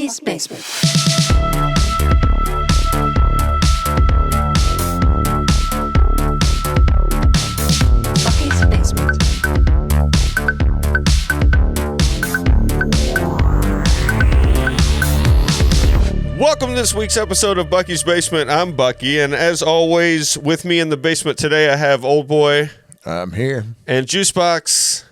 Bucky's Basement. Bucky's Basement. Welcome to this week's episode of Bucky's Basement. I'm Bucky, and as always, with me in the basement today, I have Old Boy. I'm here. And Juicebox.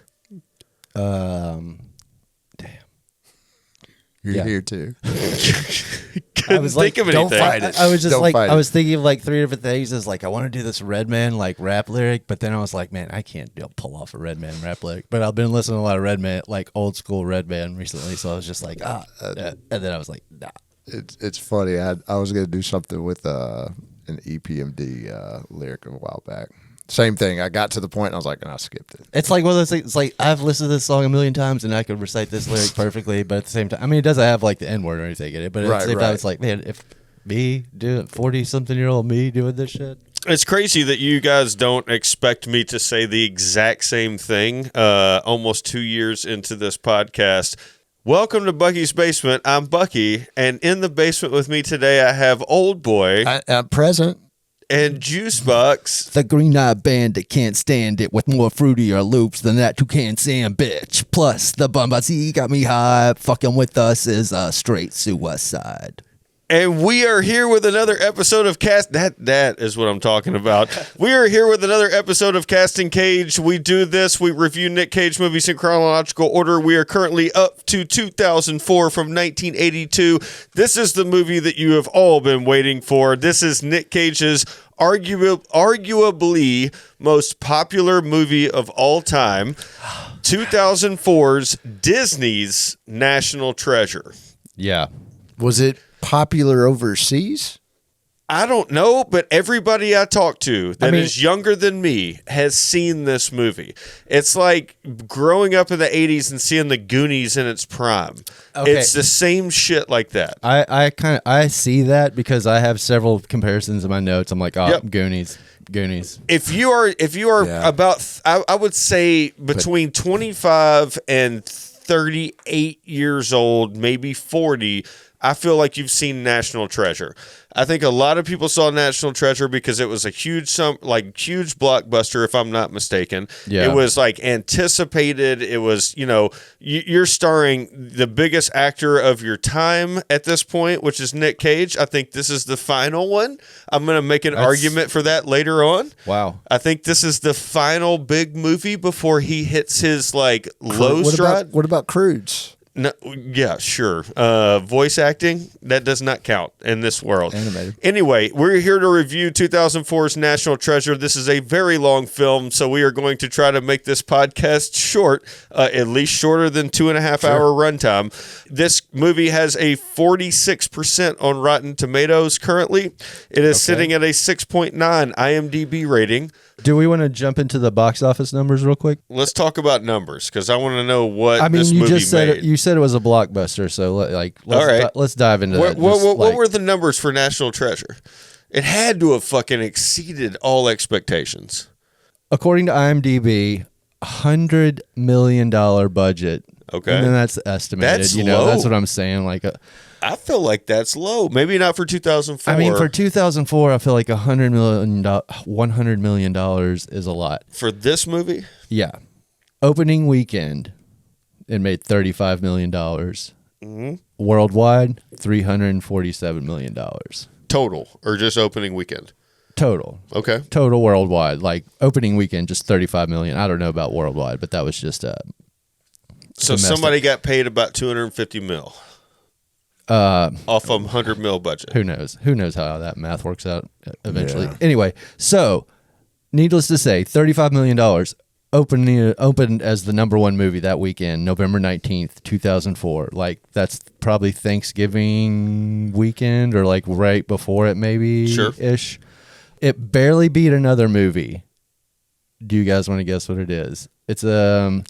You're here too. Couldn't think of anything. don't fight it. I was just Don't like, fight I it. was thinking of like three different things. Is like, I want to do this Redman like rap lyric, but then I was like, man, I can't pull off a Redman rap lyric. But I've been listening to a lot of Redman, like old school Redman recently, so I was just like, and then I was like, nah. It's funny. I was gonna do something with an EPMD lyric a while back. Same thing. I got to the point and I was like, and I skipped it. It's like one of those things. It's like I've listened to this song a million times and I could recite this lyric perfectly, but at the same time, I mean, it doesn't have like the N word or anything in it. But at the same time, it's like, man, if me doing 40-something-year-old me doing this shit. It's crazy that you guys don't expect me to say the exact same thing almost 2 years into this podcast. Welcome to Bucky's Basement. I'm Bucky, and in the basement with me today, I have Old Boy I'm present. and Juicebox. The green-eyed bandit can't stand it with more fruitier loops than that toucan bitch. Plus, the Bombazi got me high. Fucking with us is a straight suicide. And we are here with another episode of Cast. That is what I'm talking about. We are here with another episode of Casting Cage. We do this. We review Nick Cage movies in chronological order. We are currently up to 2004 from 1982. This is the movie that you have all been waiting for. This is Nick Cage's arguably most popular movie of all time. 2004's Disney's National Treasure. Yeah. Was it popular overseas? I don't know, but everybody I talk to that is younger than me has seen this movie. It's like growing up in the 80s and seeing the Goonies in its prime. Okay. It's the same shit like that. I see that because I have several comparisons in my notes. I'm like, Yep. Goonies. If you are Yeah. about, I would say between 25 and 38 years old, maybe 40, I feel like you've seen National Treasure. I think a lot of people saw National Treasure because it was a huge blockbuster, if I'm not mistaken. Yeah. It was like anticipated. It was, you're starring the biggest actor of your time at this point, which is Nick Cage. I think this is the final one. I'm going to make an argument for that later on. Wow. I think this is the final big movie before he hits his low stride. What about Crudes? No, yeah, sure. Voice acting, that does not count in this world. Animated. Anyway, we're here to review 2004's National Treasure. This is a very long film, so we are going to try to make this podcast short, at least shorter than 2.5 hour runtime. This movie has a 46% on Rotten Tomatoes currently. It is sitting at a 6.9 IMDb rating. Do we want to jump into the box office numbers real quick? Let's talk about numbers because I want to know what this you movie just said made. You said it was a blockbuster, so let's dive into that. What were the numbers for National Treasure? It had to have fucking exceeded all expectations. According to IMDb, $100 million budget. Okay. And then that's estimated. That's low. low. That's what I'm saying. I feel like that's low. Maybe not for 2004. I mean, for 2004, I feel like $100 million is a lot. For this movie? Yeah. Opening weekend, it made $35 million. Mm-hmm. Worldwide, $347 million. Total, or just opening weekend? Total. Okay. Total worldwide. Like opening weekend, just $35 million. I don't know about worldwide, but that was just So domestic. somebody got paid about $250 million off a $100 million budget. Who knows? Who knows how that math works out eventually? Yeah. Anyway, so needless to say, $35 million opened as the number one movie that weekend, November 19th, 2004. Like, that's probably Thanksgiving weekend or like right before it, maybe ish. It barely beat another movie. Do you guys want to guess what it is? It's I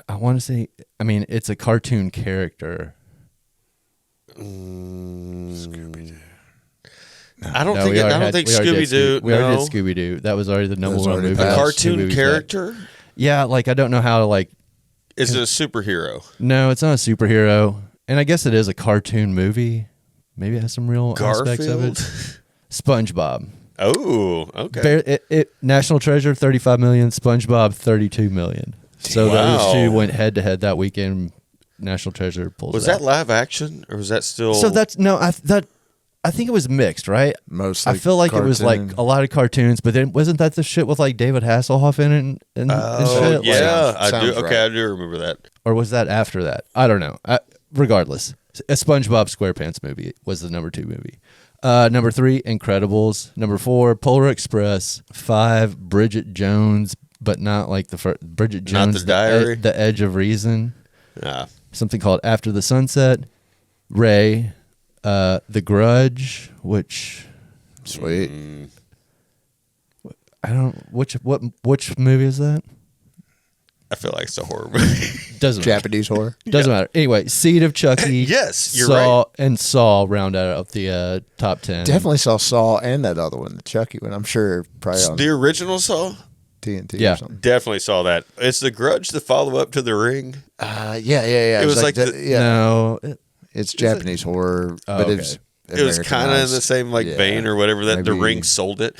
want to say, it's a cartoon character. Scooby-Doo. I don't think Scooby-Doo. We already did Scooby-Doo. That was already the number one movie. A cartoon character? Yeah, I don't know how to Is it a superhero? No, it's not a superhero. and I guess it is a cartoon movie. Maybe it has some real aspects of Garfield. it. SpongeBob. Oh, okay. National Treasure 35 million, SpongeBob 32 million. So Wow. those two went head to head that weekend. National Treasure pulls. Was it that out. live action or was that still? So that's no. I think it was mixed, right? Mostly I feel like it was like cartoon. a lot of cartoons, but then wasn't that the shit with like David Hasselhoff in it and Oh shit? Like, yeah, I do. sounds Okay, right. I do remember that. or was that after that? I don't know. Regardless, a SpongeBob SquarePants movie was the number 2 movie. Number 3, Incredibles. Number 4, Polar Express. 5, Bridget Jones, but not like the first Bridget Not Jones, the Diary? the Edge of Reason. Ah, Something called After the Sunset. Ray, The Grudge, which Sweet. I don't which movie is that? I feel like it's a horror movie. Doesn't matter. Japanese horror. Doesn't matter. Anyway, Seed of Chucky. Yes, you're Saw and Saw round out the top 10. Definitely saw Saw and that other one, the Chucky one. I'm sure probably on The original Saw. TNT Yeah. or something. Definitely saw that. It's The Grudge, the follow up to The Ring. Yeah. It was like that- the- yeah. No, It's Japanese horror, Oh, but okay. it's It was kind of in the same Yeah. vein or whatever that The Maybe- Ring sold it.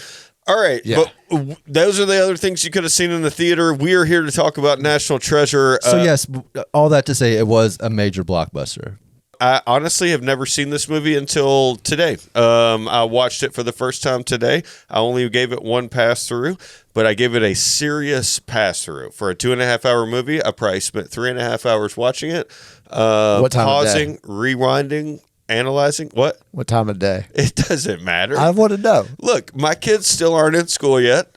All right, Yeah. but those are the other things you could have seen in the theater. We are here to talk about National Treasure. So yes, all that to say, it was a major blockbuster. I honestly have never seen this movie until today. I watched it for the first time today. I only gave it one pass through, but I gave it a serious pass through. For a 2.5-hour movie, I probably spent 3.5 hours watching it. What time of pausing, rewinding, analyzing. What time of day? It doesn't matter. I want to know. Look, my kids still aren't in school yet.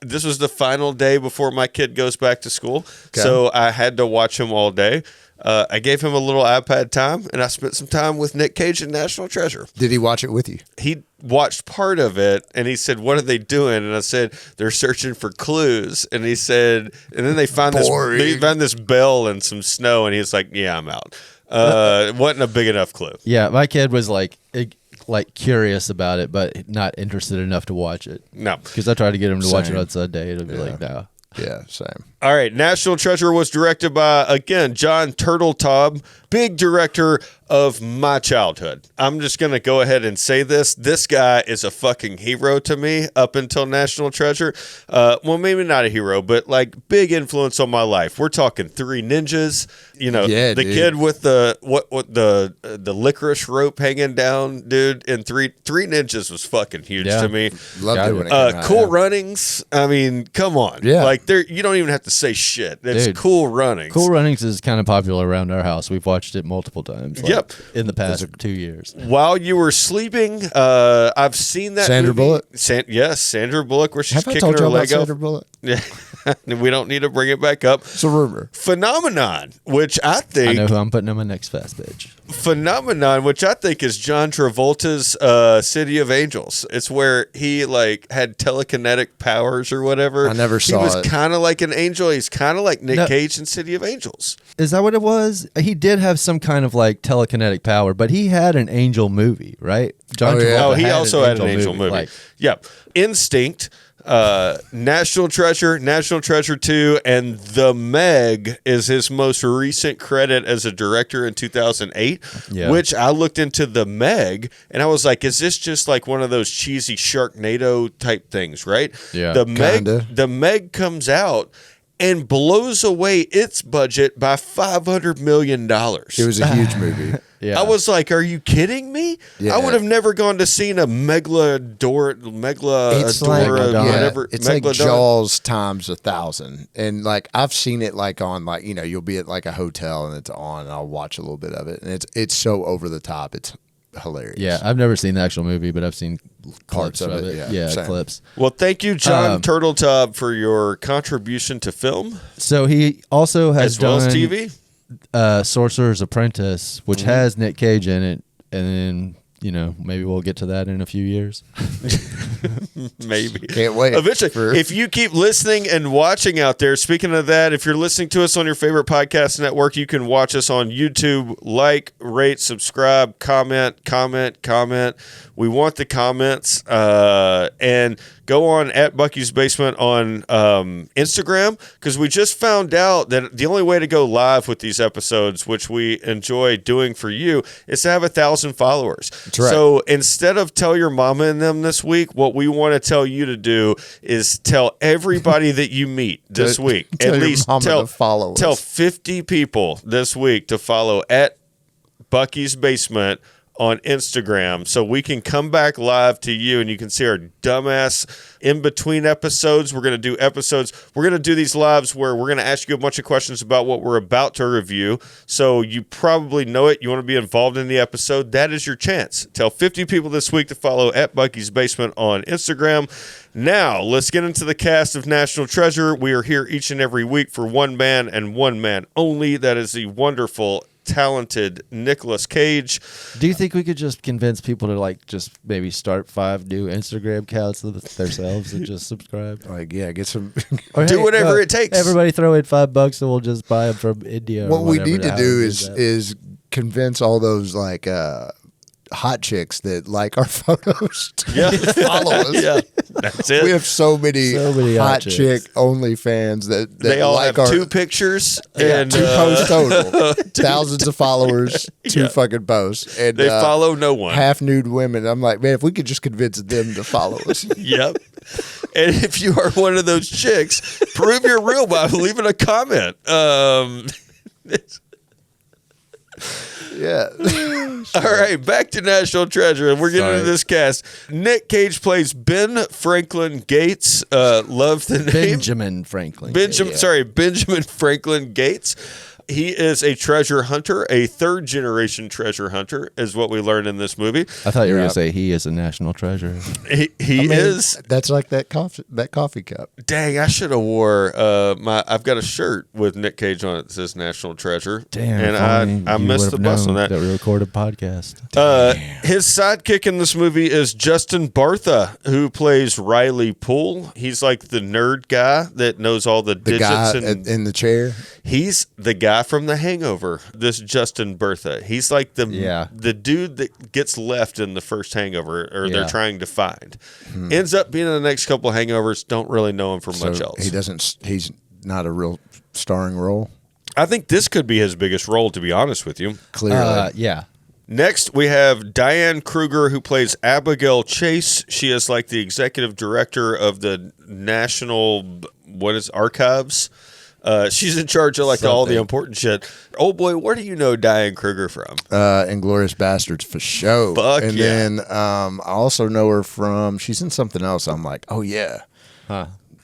This was the final day before my kid goes back to school. So I had to watch him all day. I gave him a little iPad time, and I spent some time with Nick Cage and National Treasure. Did he watch it with you? He watched part of it, and he said, "What are they doing?" And I said, "They're searching for clues." And he said, and then they find this bell and some snow, and he's like, "Yeah, I'm out." Wasn't a big enough clue. Yeah, my kid was like curious about it, but not interested enough to watch it. No. Because I tried to get him to watch it Same. on Sunday, it'd be like, no. Yeah, same. All right, National Treasure was directed by, again, John Turteltaub, big director of my childhood. I'm just going to go ahead and say this. This guy is a fucking hero to me up until National Treasure. Well, maybe not a hero, but like big influence on my life. We're talking Three Ninjas, you know, Yeah, the dude. kid with the the licorice rope hanging down, dude, and Three Ninjas was fucking huge Yeah. to me. Loved Got it it. when it came out. Cool yeah. Runnings. I mean, come on. Yeah. Like you don't even have to say shit. It's Dude. Cool Runnings. Cool Runnings is kind of popular around our house. We've watched it multiple times. Yep. In the past 2 years. While you were sleeping, I've seen that Sandra movie. Bullock? Yes, Sandra Bullock, where she's Have I kicking told her you about leg off. Sandra Bullock? Yeah. We don't need to bring it back up. It's a rumor. Phenomenon, which I I think know who I'm putting on my next fast bitch. Phenomenon, which I think is John Travolta's City of Angels. It's where he like had telekinetic powers or whatever. I never saw He was it. kind of like an angel. He's kind of like Nick No. Cage in City of Angels. Is that what it was? He did have some kind of like telekinetic power, but he had an angel movie, right? John Oh, yeah. Travolta Oh, he also had an angel movie. Like, Yep. Instinct, National Treasure, National Treasure 2, and The Meg is his most recent credit as a director in 2008, Yeah. which I looked into The Meg, and I was like, is this just like one of those cheesy Sharknado type things, right? Yeah. Kinda. The Meg comes out and blows away its budget by $500 million. It was a huge movie. yeah. I was like, "Are you kidding me? Yeah. I would have never gone to see a Megalodora, It's like whatever. it's like Megalodon. Jaws times 1,000, and like I've seen it like on like you'll be at like a hotel and it's on, and I'll watch a little bit of it, and it's so over the top, it's hilarious. Yeah, I've never seen the actual movie, but I've seen Parts clips of of it, it. yeah. Yeah, Same. clips. Well, thank you, John Um, Turteltaub, for your contribution to film So he also has as well done as TV. Sorcerer's Apprentice, which has Nick Cage in it, and then maybe we'll get to that in a few years. Maybe. Can't wait. Eventually, if you keep listening and watching out there, speaking of that, if you're listening to us on your favorite podcast network, you can watch us on YouTube. Like, rate, subscribe, comment. We want the comments. And go on at Bucky's Basement on Instagram, because we just found out that the only way to go live with these episodes, which we enjoy doing for you, is to have 1,000 followers. right. So instead of tell your mama and them this week, what we want to tell you to do is tell everybody that you meet this week. Tell At your least mama to follow us. tell 50 people this week to follow at Bucky's Basement on Instagram, so we can come back live to you and you can see our dumbass in between episodes. We're going to do episodes. We're going to do these lives where we're going to ask you a bunch of questions about what we're about to review. So you probably know it. You want to be involved in the episode. That is your chance. Tell 50 people this week to follow at Bucky's Basement on Instagram. Now, let's get into the cast of National Treasure. We are here each and every week for one man and one man only. That is the wonderful, talented Nicolas Cage. Do you think we could just convince people to like just maybe start 5 new Instagram accounts themselves and just subscribe? Like, yeah, get some. Or, Do whatever it takes. Everybody throw in $5 and we'll just buy them from India. What or we whatever, need to how do we is that. convince all those like hot chicks that like our photos to Yeah. follow us. Yeah, that's it. We have so many hot hot chicks. chick only fans that They all like have our 2 pictures yeah, and 2 posts total, thousands of followers, 2 Yeah. fucking posts, and they follow no one. half nude women. I'm like, man, if we could just convince them to follow us. Yep. And if you are one of those chicks, prove you're real by leaving a comment. Yeah. All right, back to National Treasure, and we're getting Sorry. into this cast. Nick Cage plays Ben Franklin Gates. Love the name. Benjamin Franklin. Benjamin Franklin Gates. He is a treasure hunter, a 3rd-generation treasure hunter, is what we learned in this movie. I thought you were Yeah. going to say he is a national treasure. He I mean, is. That's like that coffee cup. Dang, I should have wore I've got a shirt with Nick Cage on it that says National Treasure. Damn. And I missed the bus on that. That we recorded a podcast. His sidekick in this movie is Justin Bartha, who plays Riley Poole. He's like the nerd guy that knows all the The digits. guy And in the chair. he's the guy from The Hangover, this Justin Bartha. He's like the dude that gets left in the first Hangover, or they're Yeah. trying to find. Ends up being in the next couple of Hangovers. Don't really know him for much So else. he doesn't. He's not a real starring role. I think this could be his biggest role, to be honest with you. Clearly, Yeah. Next, we have Diane Kruger, who plays Abigail Chase. She is like the executive director of the National Archives. She's in charge of like all the Something. important shit. Oh boy, where do you know Diane Kruger from? Inglourious Bastards for show. Fuck and yeah. then I also know her from. She's in something else. I'm like, oh yeah.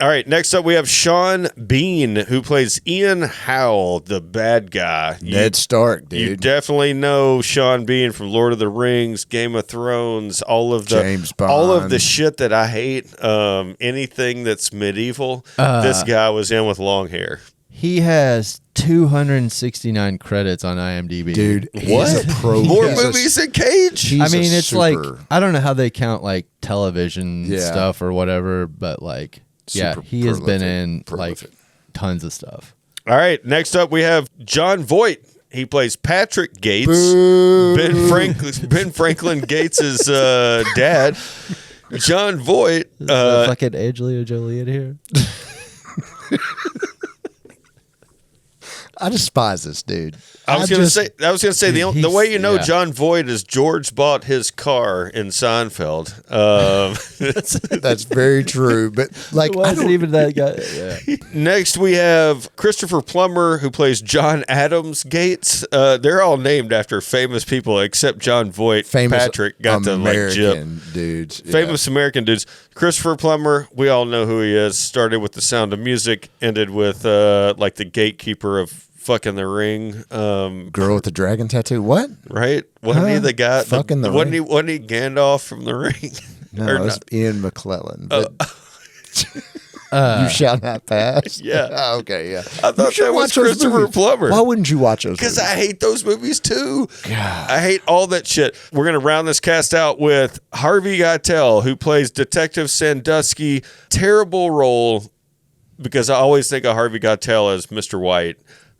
All right, next up we have Sean Bean, who plays Ian Howell, the bad guy. Ned Stark, You dude. definitely know Sean Bean from Lord of the Rings, Game of Thrones, all of the James Bond. all of the shit that I hate. Anything that's medieval, this guy was in with long hair. He has 269 credits on IMDb. Dude, he's What? a pro. More he's a- movies than Cage? he's I a mean, it's like, super- I don't know how they count like television Yeah. stuff or whatever, but like, yeah, Super he has been prolific, in prolific. like tons of stuff. All right, next up we have John Voight. He plays Patrick Gates, Boo. Ben Franklin Gates' dad. John Voight. Fucking Angelina Jolie in here. I despise this dude. I was gonna say the He's- way you know yeah. John Voight is George bought his car in Seinfeld. That's very true. But like, I Wasn't don't, even that guy. Yeah. Next, we have Christopher Plummer, who plays John Adams Gates. They're all named after famous people, except John Voight. famous Patrick got the like jip. American dudes. Yeah. Famous American dudes. Christopher Plummer, we all know who he is. Started with The Sound of Music, ended with like the gatekeeper of fucking The Ring. girl with the dragon tattoo. What? Right? Wasn't he the guy? Fucking The wasn't Ring? he? Wasn't he Gandalf from The Ring? No, Or that's not? Ian McClellan. But you shall not pass. Yeah. Okay. Yeah. I thought that was Christopher Plummer. Why wouldn't you watch those? Because movies? I hate those movies too. I hate all that shit. We're going to round this cast out with Harvey Keitel, who plays Detective Sandusky. Terrible role, because I always think of Harvey Keitel as Mr. White.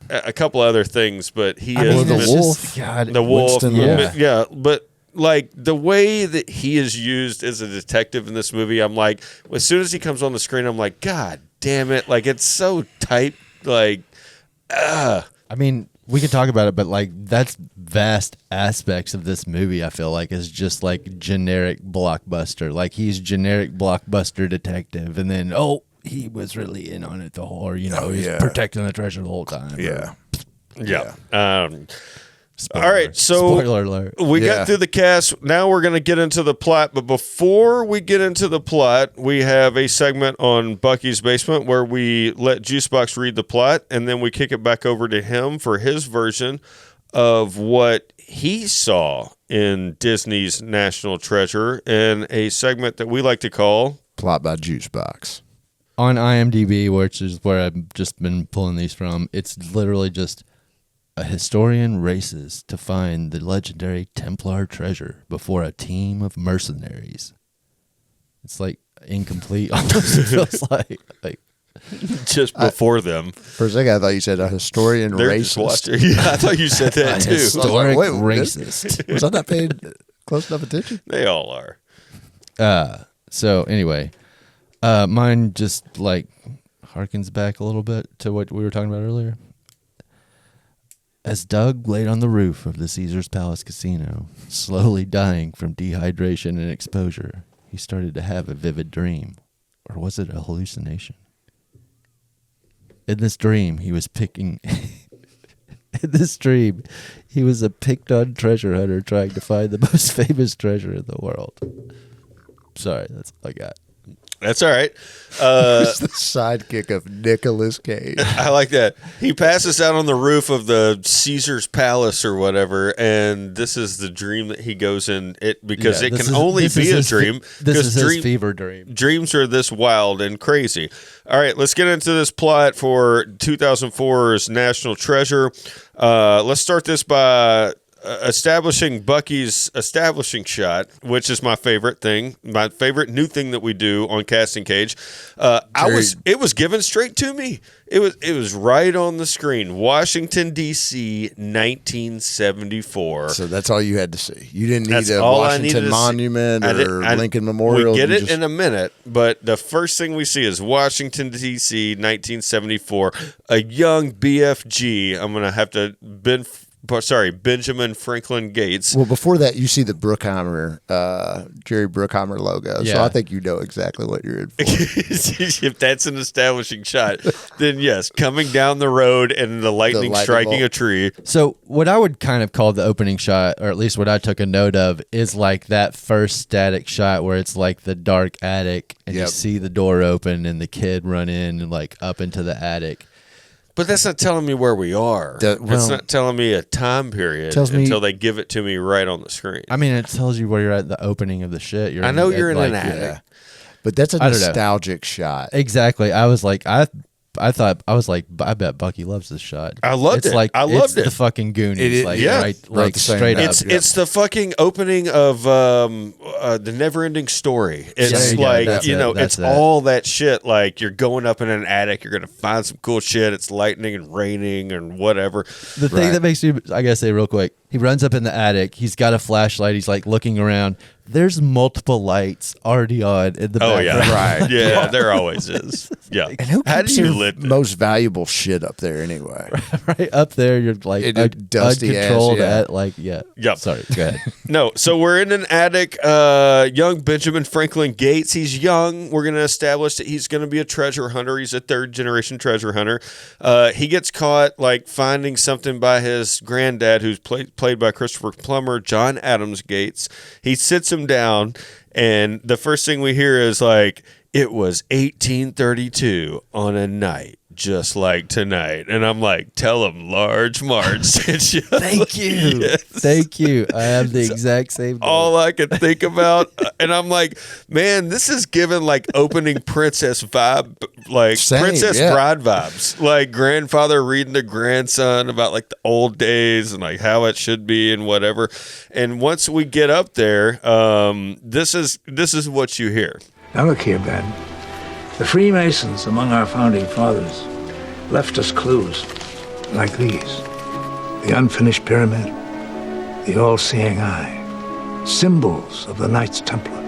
A couple other things, but he I is mean, the Mr. wolf. God, The wolf. Winston Yeah. Wolf. yeah, but like the way that he is used as a detective in this movie, I'm like, as soon as he comes on the screen, I'm like, God damn it. Like, it's so tight. Like, I mean, we can talk about it, but like that's vast aspects of this movie. I feel like is just like generic blockbuster. Like he's generic blockbuster detective, and then he was really in on it the whole, or he was protecting the treasure the whole time. Yeah. yeah. Spoiler. All right, so spoiler alert. we Yeah. got through the cast. Now we're going to get into the plot. But before we get into the plot, we have a segment on Bucky's Basement where we let Juicebox read the plot, and then we kick it back over to him for his version of what he saw in Disney's National Treasure in a segment that we like to call Plot by Juicebox. On IMDb, which is where I've just been pulling these from, it's literally just a historian races to find the legendary Templar treasure before a team of mercenaries. It's like incomplete. Almost it feels like just before them. For a second, I thought you said a historian They're just racist. watching. Yeah, I thought you said that too. historic Wait, racist. Was I not paying close enough attention? They all are. So anyway, mine just like harkens back a little bit to what we were talking about earlier. As Doug laid on the roof of the Caesar's Palace Casino, slowly dying from dehydration and exposure, he started to have a vivid dream. Or was it a hallucination? In this dream, he was picking... In this dream, he was a picked-on treasure hunter trying to find the most famous treasure in the world. Sorry, that's all I got. That's all right. It's the sidekick of Nicolas Cage. I like that. He passes out on the roof of the Caesar's Palace or whatever, and this is the dream that he goes in. Because it can only be a dream. This is because his fever dream. dreams are this wild and crazy. All right, let's get into this plot for 2004's National Treasure. Let's start this by establishing Bucky's establishing shot, which is my favorite thing, my favorite new thing that we do on Casting Cage. It was given straight to me. It was right on the screen. Washington D.C., 1974. So that's all you had to see. You didn't need That's a all I needed Washington to see. Monument I or Lincoln Memorial. We get You it just- in a minute, but the first thing we see is Washington, D.C., 1974. A young BFG. I'm going to have to Benjamin Franklin Gates. Well, before that, you see the Bruckheimer, Jerry Bruckheimer logo. So Yeah. I think you know exactly what you're in for. If that's an establishing shot, then yes, coming down the road and the lightning striking bolt. a tree. So what I would kind of call the opening shot, or at least what I took a note of, is like that first static shot where it's like the dark attic and you Yep. see the door open and the kid run in and like up into the attic. But that's not telling me where we are. That- That's well, not telling me a time period tells me- until they give it to me right on the screen. I mean, it tells you where you're at the opening of the shit. I know you're in an attic. Yeah. But that's a I don't know. nostalgic shot. Exactly. I was like, I bet Bucky loves this shot. I loved it's it. Like, I loved it's it. the fucking Goonies. It is- like, yeah. right, Wrote like the same straight note. up. It's the fucking opening of the Never-Ending Story. It's Yeah, like that's it's it. all that shit. Like you're going up in an attic, you're gonna find some cool shit. It's lightning and raining and whatever. The thing Right. that makes me, I gotta say real quick, he runs up in the attic. He's got a flashlight. He's like looking around. There's multiple lights already on in the Oh background. yeah, Right. Yeah, there always is. Yeah. And who How do keeps you your lit? most valuable shit up there anyway? Right up there, you're like It- dusty ass, uncontrolled yeah. at like yeah. Yep. Sorry, go ahead. No, so we're in an attic. Young Benjamin Franklin Gates. He's young. We're going to establish that he's going to be a treasure hunter. He's a third generation treasure hunter. He gets caught like finding something by his granddad, who's played by Christopher Plummer, John Adams Gates. He sits him down, and the first thing we hear is like, "It was 1832 on a night just like tonight," and I'm like, "Tell him Large Marge sent you." Thank you, Yes. thank you. I have the exact same. All I could think about, and I'm like, man, this is giving like opening princess vibe, like Same, Princess yeah. Bride vibes, like grandfather reading to grandson about like the old days and like how it should be and whatever. And once we get up there, this is what you hear. Now look here, Ben. The Freemasons among our founding fathers left us clues like these. The unfinished pyramid, the all-seeing eye, symbols of the Knights Templar,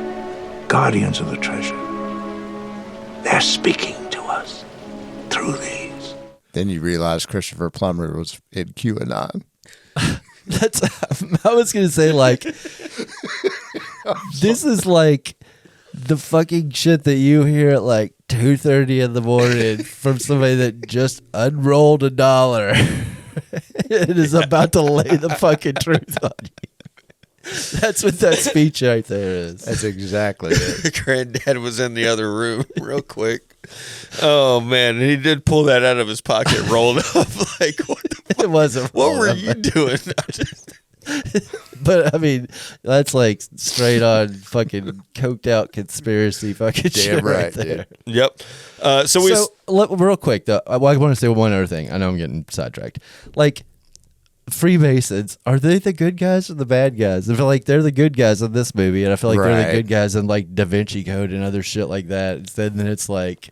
guardians of the treasure. They're speaking to us through these. Then you realize Christopher Plummer was in QAnon. That's I was gonna say, like, this is like the fucking shit that you hear at like 2:30 in the morning from somebody that just unrolled $1 and is about to lay the fucking truth on you. That's what that speech right there is. That's exactly it. Granddad was in the other room real quick. Oh man, and he did pull that out of his pocket, rolled up like It wasn't. what were rolled you up. doing? But I mean, that's like straight on fucking coked out conspiracy fucking shit right right, there. Yep. So Real quick though, I want to say one other thing. I know I'm getting sidetracked. Like, Freemasons, are they the good guys or the bad guys? I feel like they're the good guys in this movie, and I feel like they're the Right. good guys in like Da Vinci Code and other shit like that. Instead, then it's like,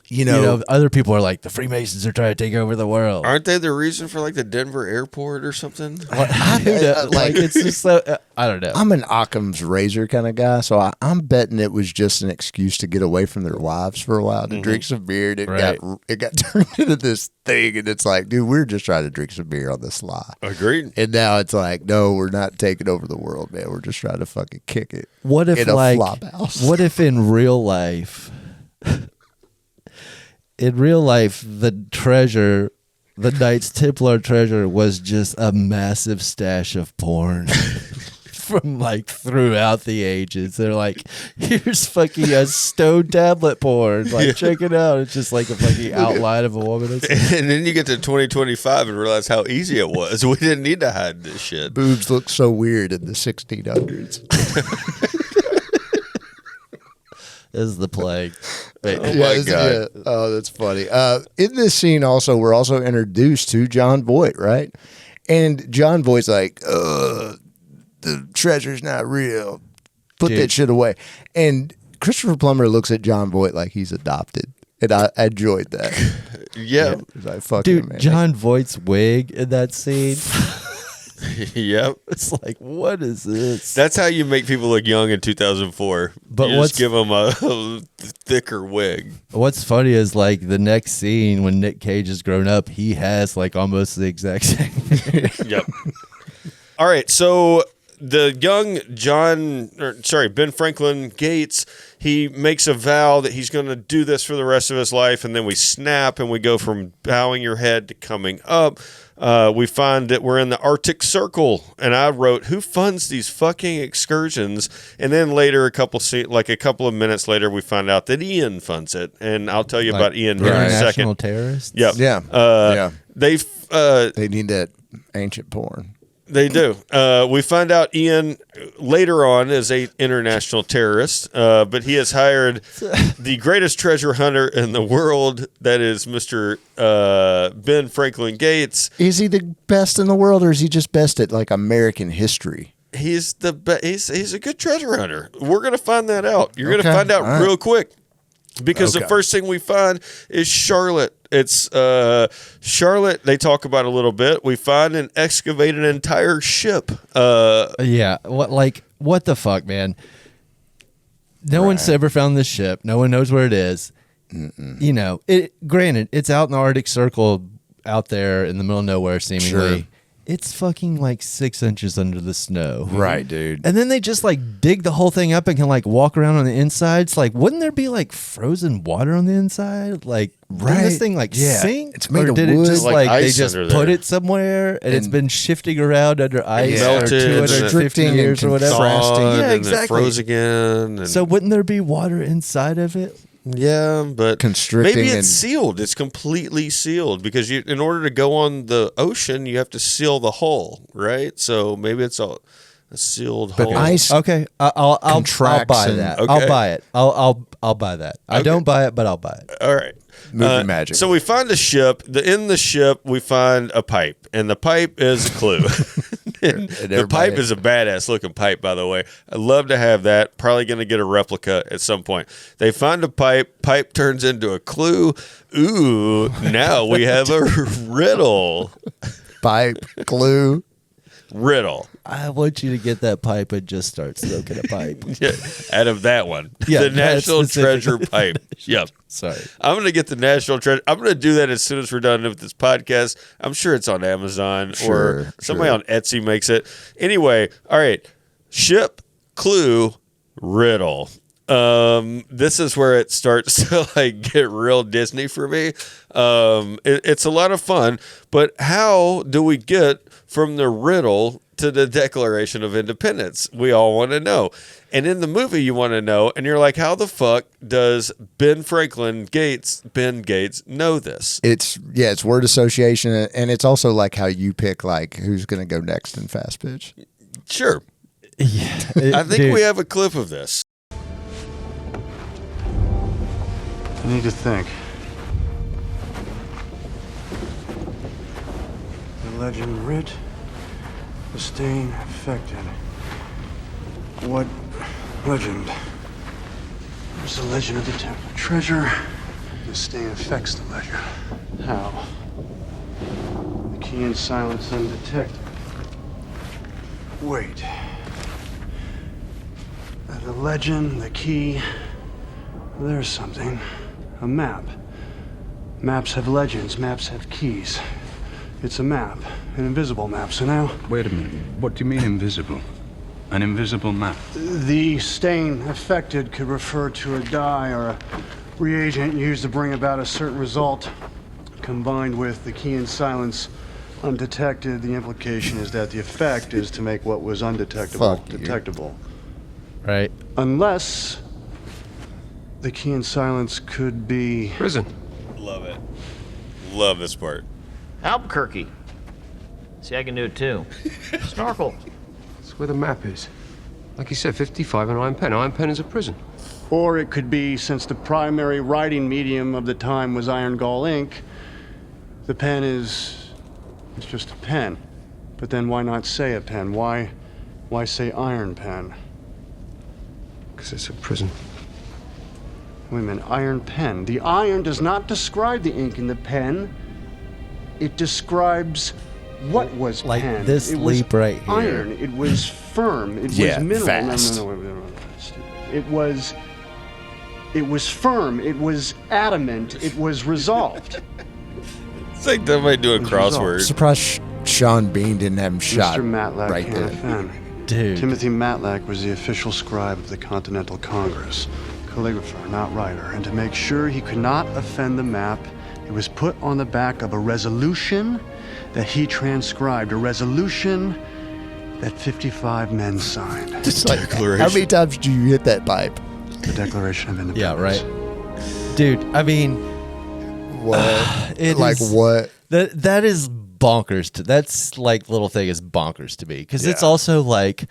You know, other people are like, the Freemasons are trying to take over the world. aren't they the reason for like the Denver airport or something? Who knows? Like, it's just so I don't know. I'm an Occam's razor kind of guy, so I'm betting it was just an excuse to get away from their wives for a while to drink some beer. And Right. it got turned into this thing, and it's like, dude, we're just trying to drink some beer on the sly. Agreed. And now it's like, no, we're not taking over the world, man. We're just trying to fucking kick it. What if in a like flop house. what if in real life the treasure, the Knights Templar treasure, was just a massive stash of porn from like throughout the ages? They're like, here's fucking a stone tablet porn, like check it out. It's just like a fucking outline of a woman. And then you get to 2025 and realize how easy it was. We didn't need to hide this shit. Boobs look so weird in the 1600s. This is the plague. Oh my this- God. Oh, that's funny. In this scene, also, we're also introduced to John Voight, right? And John Voight's like, the treasure's not real. Put Dude. that shit away. And Christopher Plummer looks at John Voight like he's adopted. And I enjoyed that. Yeah. He's like, fuck Dude, it, man. John Voight's wig in that scene. Yep. It's like, what is this? That's how you make people look young in 2004. But you what's- just give them a thicker wig. What's funny is like the next scene when Nick Cage has grown up, he has like almost the exact same. Yep. All right. So the young Ben Franklin Gates, he makes a vow that he's going to do this for the rest of his life. And then we snap and we go from bowing your head to coming up. We find that we're in the Arctic Circle, and I wrote, "Who funds these fucking excursions?" And then later, a couple of minutes later, we find out that Ian funds it, and I'll tell you about Ian here in a International second. terrorists. Yep. Yeah. Yeah. They need that ancient porn. They do. We find out Ian later on is a international terrorist, but he has hired the greatest treasure hunter in the world. That is Mr. Ben Franklin Gates. Is he the best in the world, or is he just best at like American history? He's the he's a good treasure hunter. We're gonna find that out. You're gonna Okay. find out All right. real quick. Because the Okay. first thing we find is Charlotte. It's Charlotte. They talk about a little bit. We find and excavate an entire ship. Yeah. What the fuck, man? No one's ever found this ship. No one knows where it is. You know, granted, it's out in the Arctic Circle out there in the middle of nowhere, seemingly. Sure. It's fucking like 6 inches under the snow. Right, dude. And then they just like dig the whole thing up and can like walk around on the inside. It's like, wouldn't there be like frozen water on the inside? Like, did this Right. thing like Yeah. sink? It's made Or of did wood. it just Like like they ice just under put there. it somewhere and it's And- been shifting around under ice for melted and 250 restricting years and or whatever? contrasting. thawed Yeah, and then exactly. froze again. And So wouldn't there be water inside of it? yeah, but Constricting maybe it's and- sealed. It's completely sealed because in order to go on the ocean, you have to seal the hull, right? So maybe it's a sealed hole. ice Okay, I'll contracts buy and- that. Okay. I'll buy it. I'll buy that. I Okay. don't buy it, but I'll buy it. All right. Movie magic. So we find a ship. In the ship, we find a pipe, and the pipe is a clue. And the everybody- pipe is a badass looking pipe, by the way. I'd love to have that. Probably going to get a replica at some point. They find a pipe. Pipe turns into a clue. Ooh, now we have a riddle. pipe glue. Riddle. I want you to get that pipe and just start smoking a pipe. Yeah, out of that one. Yeah, the that National specific- Treasure pipe. Yep. Sorry. I'm going to get the National Treasure. I'm going to do that as soon as we're done with this podcast. I'm sure it's on Amazon or Sure, somebody sure. on Etsy makes it. Anyway, all right. Ship, clue, riddle. This is where it starts to like get real Disney for me. It's a lot of fun, but how do we get from the riddle to the Declaration of Independence? We all want to know. And in the movie, you want to know, and you're like, how the fuck does Ben Gates know this? It's word association, and it's also like how you pick like who's going to go next in fast pitch. Sure. Yeah. I think we have a clip of this. I need to think. The legend writ, the stain affected. What legend? There's the legend of the temple treasure. The stain affects the legend. How? The key in silence undetected. Wait. The legend, the key. There's something. A map. Maps have legends, maps have keys. It's a map, an invisible map. So now, Wait a minute. What do you mean invisible? An invisible map? the stain affected could refer to a dye or a reagent used to bring about a certain result. Combined with the key in silence undetected, the implication is that the effect is to make what was undetectable Fuck you. detectable. Right. Unless the key in silence could be... Prison. Love it. Love this part. Albuquerque. See, I can do it too. Snorkel. That's where the map is. Like you said, 55 and Iron Pen. Iron Pen is a prison. Or it could be, since the primary writing medium of the time was iron gall ink, the pen is... it's just a pen. But then why not say a pen? Why say iron pen? Because it's a prison. Wait a minute, iron pen. The iron does not describe the ink in the pen. It describes what was Like pen. this It was leap right here. Iron. It was firm. It Yeah, was mineral. fast. No, wait, stupid. It was firm. It was adamant. It was resolved. It's like they might do a It was crossword. Surprised Sean Bean didn't have him shot Mr. Matlack right can't there. offend. Dude. Timothy Matlack was the official scribe of the Continental Congress, calligrapher, not writer. And to make sure he could not offend the map, it was put on the back of a resolution that he transcribed, a resolution that 55 men signed. Just like, how many times did you hit that pipe? The Declaration of Independence. Yeah, right. Dude, I mean, What? it like is- what? that is bonkers to that's like little thing is bonkers to me because it's Yeah. also like,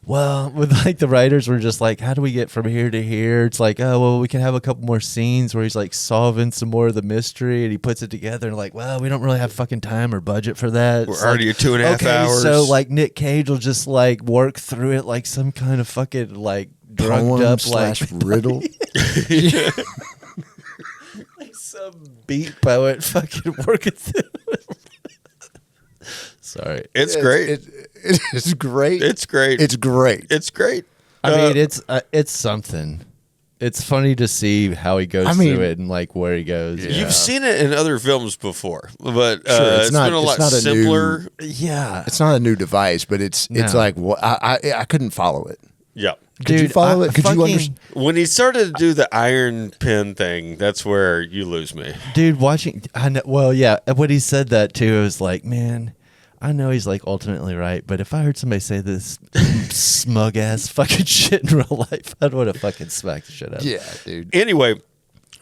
well, with like the writers were just like, how do we get from here to here? It's like, oh well, we can have a couple more scenes where he's like solving some more of the mystery and he puts it together and like, well, we don't really have fucking time or budget for that. We're It's already like, at 2.5 okay, hours. so like Nick Cage will just like work through it like some kind of fucking like drugged Poem up slash like riddle? like some beat poet fucking working through it. Sorry. It's great. It's great. It's great. It's great. It's great. I mean, it's something. It's funny to see how he goes I mean- through it and like where he goes. You've seen it in other films before, but Sure, it's it's not- been a lot it's not a new- simpler. Yeah, It's not a new device, but it's No. like what I couldn't follow it. Yeah. Could you follow it? Could you understand? When he started to do the iron pen thing, that's where you lose me. Dude, watching. I know, well, yeah. When he said that too, it was like, man, I know he's like ultimately right, but if I heard somebody say this smug ass fucking shit in real life, I'd want to fucking smack the shit out of him. Yeah, dude. Anyway,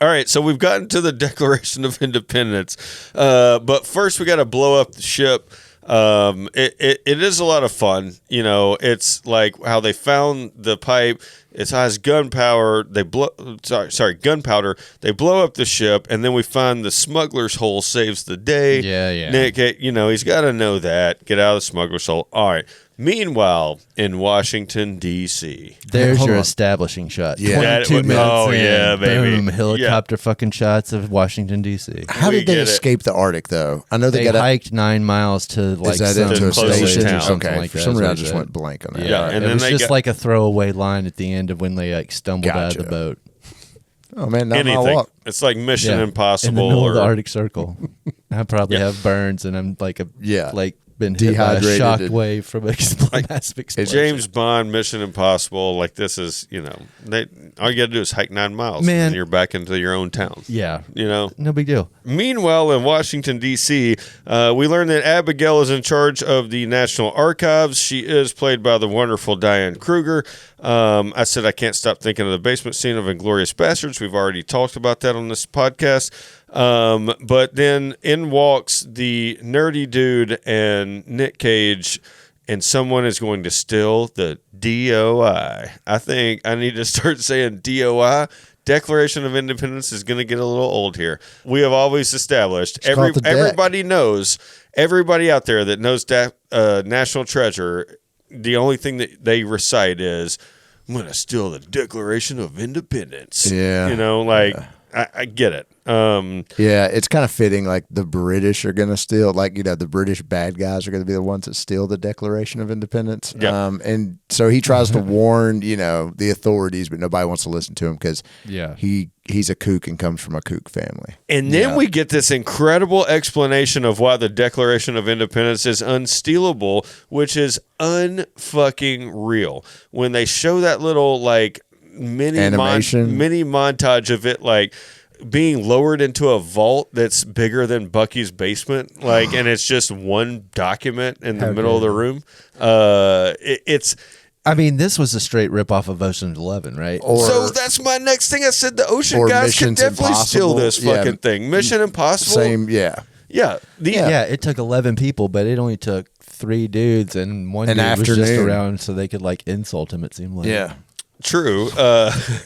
all right, so we've gotten to the Declaration of Independence, but first we got to blow up the ship. It is a lot of fun. You know, it's like how they found the pipe. It has gunpowder. Gunpowder. They blow up the ship, and then we find the smuggler's hole saves the day. Yeah, yeah. Nick, you know, he's got to know that. Get out of the smuggler's hole. All right. Meanwhile, in Washington, D.C. There's Hold your on. establishing shot. Yeah. 22 minutes Oh, in, yeah, baby. boom, helicopter fucking shots of Washington, D.C. How We did they get it. escape the Arctic though? I know they, They got hiked 9 miles to like Is that some into a closest station? town. Okay, something like for that some is reason I what just it went said. blank on that. Yeah, and it then was they just got- like a throwaway line at the end of when they like stumbled out of the Gotcha. boat. Oh man, not my Anything. walk. It's like Mission Yeah, Impossible. in the middle of the or- Arctic Circle. I probably Yeah. have burns, and I'm like Yeah. like been hit by a Dehydrated shock and- wave from a massive explosion. James Bond, Mission Impossible. Like this is, all you got to do is hike 9 miles, Man. and you're back into your own town. Yeah, You know. no big deal. Meanwhile, in Washington, D.C., we learn that Abigail is in charge of the National Archives. She is played by the wonderful Diane Kruger. I said I can't stop thinking of the basement scene of Inglourious Bastards. We've already talked about that on this podcast. But then in walks the nerdy dude and Nick Cage, and someone is going to steal the DOI. I think I need to start saying DOI. Declaration of Independence is going to get a little old here. We have always established called the deck. everybody knows, everybody out there that knows National Treasure, the only thing that they recite is, I'm going to steal the Declaration of Independence. Yeah. I get it. Yeah, it's kind of fitting. Like the British are going to steal, the British bad guys are going to be the ones that steal the Declaration of Independence. Yeah. And so he tries to warn, the authorities, but nobody wants to listen to him because Yeah. he's a kook and comes from a kook family. And then we get this incredible explanation of why the Declaration of Independence is unstealable, which is unfucking real. When they show that little mini Animation. mini montage of it being lowered into a vault that's bigger than Bucky's basement, and it's just one document in the middle of the room. It's I mean, this was a straight rip off of Ocean's 11, right? so that's my next thing. I said the Ocean or guys could Mission's definitely steal Impossible. this Yeah. fucking thing. Mission Impossible. Same, yeah. Yeah. Yeah, it took 11 people, but it only took 3 dudes, and one An dude was just afternoon. around so they could insult him. It seemed like. Yeah. True.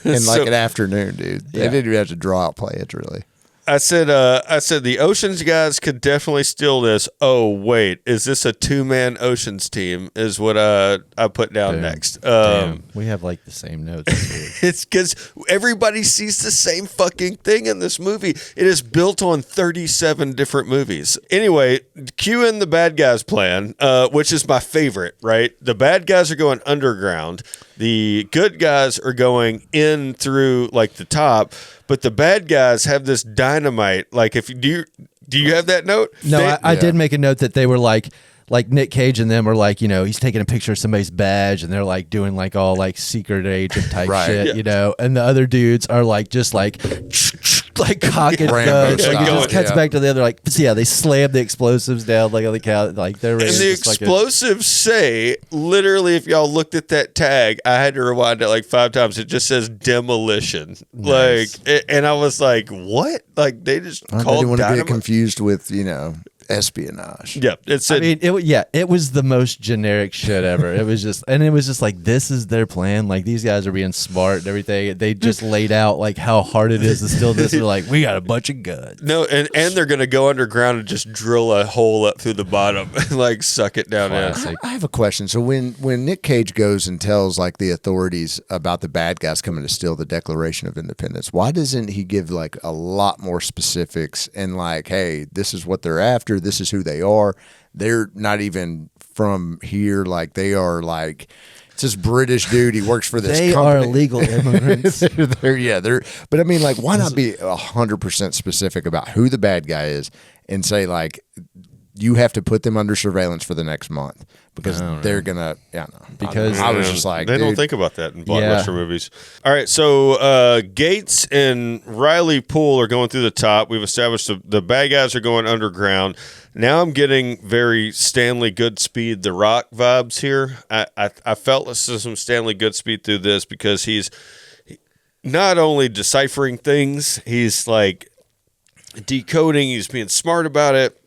In so- an afternoon, dude. They Yeah. didn't even have to draw out players, really. I said the Oceans guys could definitely steal this. Oh wait, is this a 2-man Oceans team? Is what I put down Damn. next. Damn, we have the same notes. It's weird. It's because everybody sees the same fucking thing in this movie. It is built on 37 different movies. Anyway, cue in the bad guys plan, which is my favorite. Right, the bad guys are going underground. The good guys are going in through the top. But the bad guys have this dynamite. If do you have that note? No, I did make a note that they were like Nick Cage and them are he's taking a picture of somebody's badge and they're doing all secret agent type Right. shit, and the other dudes are just cocking Rambo guns. style, It just cuts yeah. back to the other they slam the explosives down on the couch. They're ready And to the just explosives say, literally, if y'all looked at that tag, I had to rewind it 5 times. It just says demolition. Nice. And I was like, what? They just I called didn't want to dynamite? get confused with, espionage. Yeah, it's I mean, it was the most generic shit ever. It was just this is their plan. These guys are being smart and everything. They just laid out how hard it is to steal this. They're we got a bunch of guns. no, and they're gonna go underground and just drill a hole up through the bottom, and suck it down in. Classic. I have a question. So when Nick Cage goes and tells the authorities about the bad guys coming to steal the Declaration of Independence, why doesn't he give a lot more specifics and hey, this is what they're after, this is who they are. They're not even from here. They are it's this British dude. He works for this They company. are legal immigrants. they're but I mean why not be 100% specific about who the bad guy is and say you have to put them under surveillance for the next month because they're gonna Because I was just they don't dude, think about that in Yeah. blockbuster movies. All right, so Gates and Riley Poole are going through the top. We've established the bad guys are going underground. Now I'm getting very Stanley Goodspeed, The Rock vibes here. I felt some Stanley Goodspeed through this because he's not only deciphering things, he's decoding, he's being smart about it.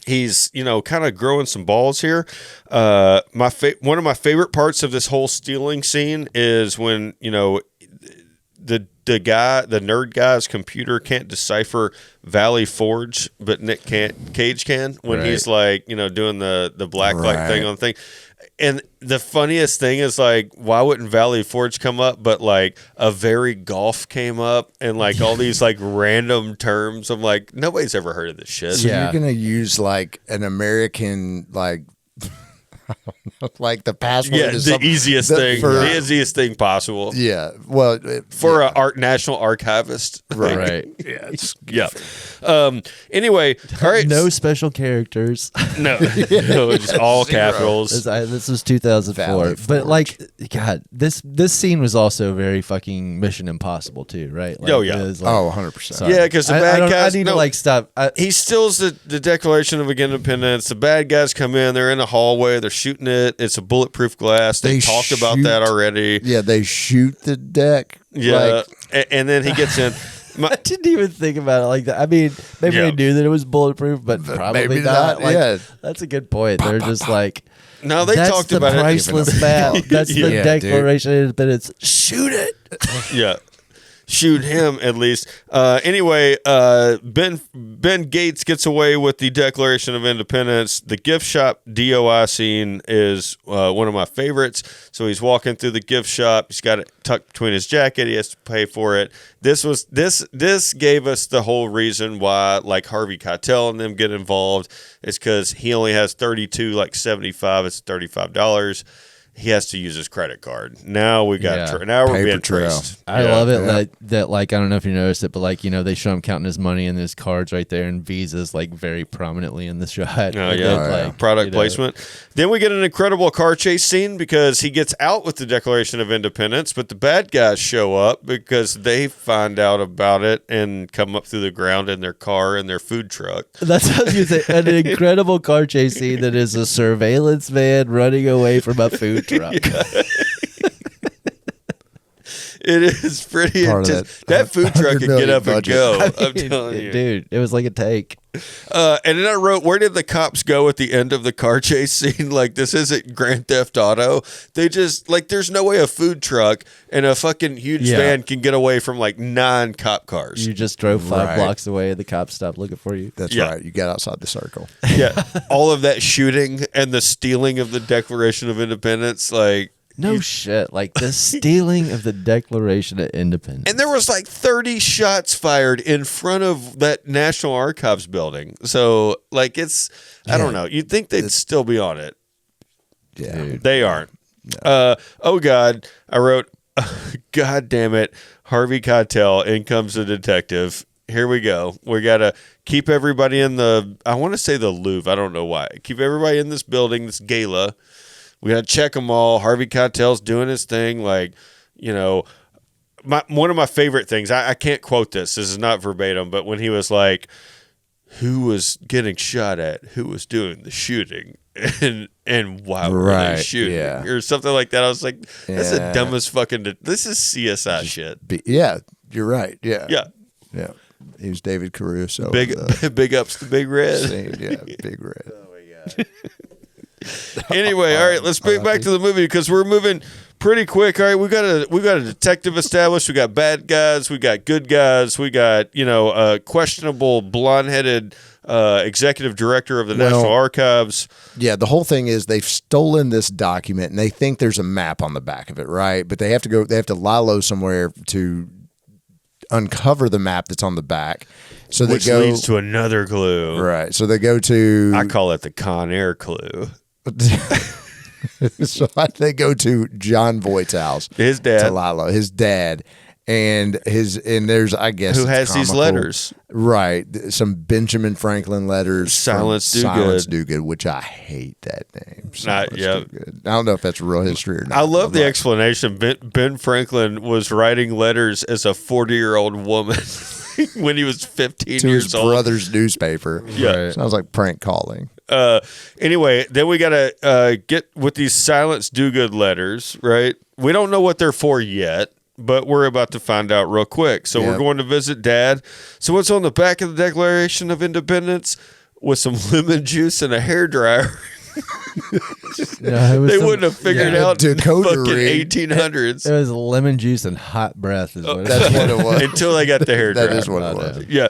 He's, kind of growing some balls here. One of my favorite parts of this whole stealing scene is when, the the nerd guy's computer can't decipher Valley Forge, but Nick Cage can when Right. he's like, doing the black light Right. thing on the thing. And the funniest thing is like, why wouldn't Valley Forge come up? But like a very golf came up and like all these like random terms. I'm like, nobody's ever heard of this shit. So Yeah. you're gonna use like an American like I don't know, like the password Yeah, is the something easiest that thing, for- the easiest thing possible Yeah, well, for a national archivist. Right. yeah, it's Yeah. Anyway, all right. No special characters. no, just all capitals. This was 2004. Valley But Forge. like, God, this scene was also very fucking Mission Impossible too, right? Like, Oh, yeah. it was like- 100%. Sorry. Yeah, 'cause the I bad don't- guys- I need no. to like stop. He steals the Declaration of Independence. The bad guys come in. They're in the hallway. They're shooting it. It's a bulletproof glass. They talked about shoot- that already. Yeah, they shoot the deck. Yeah. like, And then he gets in. I didn't even think about it like that. I mean, maybe Yeah. I knew that it was bulletproof, but probably maybe not. not, Like, yeah. That's a good point. They're just like, No, they that's talked the about priceless map. That's the Yeah, Declaration of Independence. Shoot it. it. Yeah. Shoot him at least. Anyway, Ben Gates gets away with the Declaration of Independence. The gift shop DOI scene is one of my favorites. So he's walking through the gift shop. He's got it tucked between his jacket. He has to pay for it. This gave us the whole reason why like Harvey Keitel and them get involved. It's because he only has 32, like 75. It's $35. He has to use his credit card. Now we got Yeah. now we're Paper being trail. traced. I Yeah. love it that like I don't know if you noticed it, but like they show him counting his money and his cards right there, and Visa's like very prominently in the shot. Oh Like, yeah, like, product placement. Then we get an incredible car chase scene because he gets out with the Declaration of Independence, but the bad guys show up because they find out about it and come up through the ground in their car and their food truck. That's what I was gonna say. An incredible car chase scene that is a surveillance van running away from a food truck. It is pretty Part of intense. That food truck could get $100 up and budget. go. I'm telling you. Dude, it was like a take. And then I wrote, where did the cops go at the end of the car chase scene? Like, this isn't Grand Theft Auto. They just, like, there's no way a food truck and a fucking huge Yeah. van can get away from, like, 9 cop cars. You just drove 5 Right. blocks away and the cops stopped looking for you. That's Yeah. right. You got outside the circle. Yeah. All of that shooting and the stealing of the Declaration of Independence. Like, No shit. Like the stealing of the Declaration of Independence. and there was like 30 shots fired in front of that National Archives building. So, like, it's, I don't know. You'd think they'd still be on it. Yeah. They aren't. Oh God! I wrote, God damn it, Harvey Keitel, in comes the detective. Here we go. We gotta keep everybody in the. I want to say the Louvre. I don't know why. Keep everybody in this building, this gala. We gotta check them all. Harvey Keitel's doing his thing. Like, one of my favorite things. I can't quote this. This is not verbatim, but when he was like, "Who was getting shot at? Who was doing the shooting?" And why were they Right, shooting yeah. or something like that. I was like, that's the Yeah. dumbest fucking. This is CSI shit. Yeah, you're right. Yeah. Yeah, Yeah. He was David Caruso. big in the big ups to Big Red. scene. Yeah, Big Red. Anyway, all right, let's bring back to the movie because we're moving pretty quick. All right, we got a detective established. We got bad guys. We got good guys. We got a questionable blonde-headed executive director of the National Archives. Yeah, the whole thing is they've stolen this document and they think there's a map on the back of it, right? But they have to lie low somewhere to uncover the map that's on the back. So Which they go leads to another clue. right. So they go to I call it the Con Air clue. so they go to John Voight's house. His dad. To lie low. His dad. And there's I guess Who it's has these comical. letters. Right. Some Benjamin Franklin letters. Silence from Do Silence Good. Do Good, which I hate that name. Silence yeah. Do Good. I don't know if that's real history or not. I love the Like, explanation. Ben Franklin was writing letters as a 40-year-old woman when he was 15 to years his old. brother's newspaper. Yeah. Sounds like prank calling. Anyway, then we got to get with these Silence Do Good letters, right? We don't know what they're for yet, but we're about to find out real quick. So we're Yep. going to visit Dad. So what's on the back of the Declaration of Independence? With some lemon juice and a hairdryer. No, it was They some- wouldn't have figured yeah. out in Decoder fucking ring. 1800s It was lemon juice and hot breath. Is what it That's was. what it was. until they got the hair That dryer. is what it was. Yeah.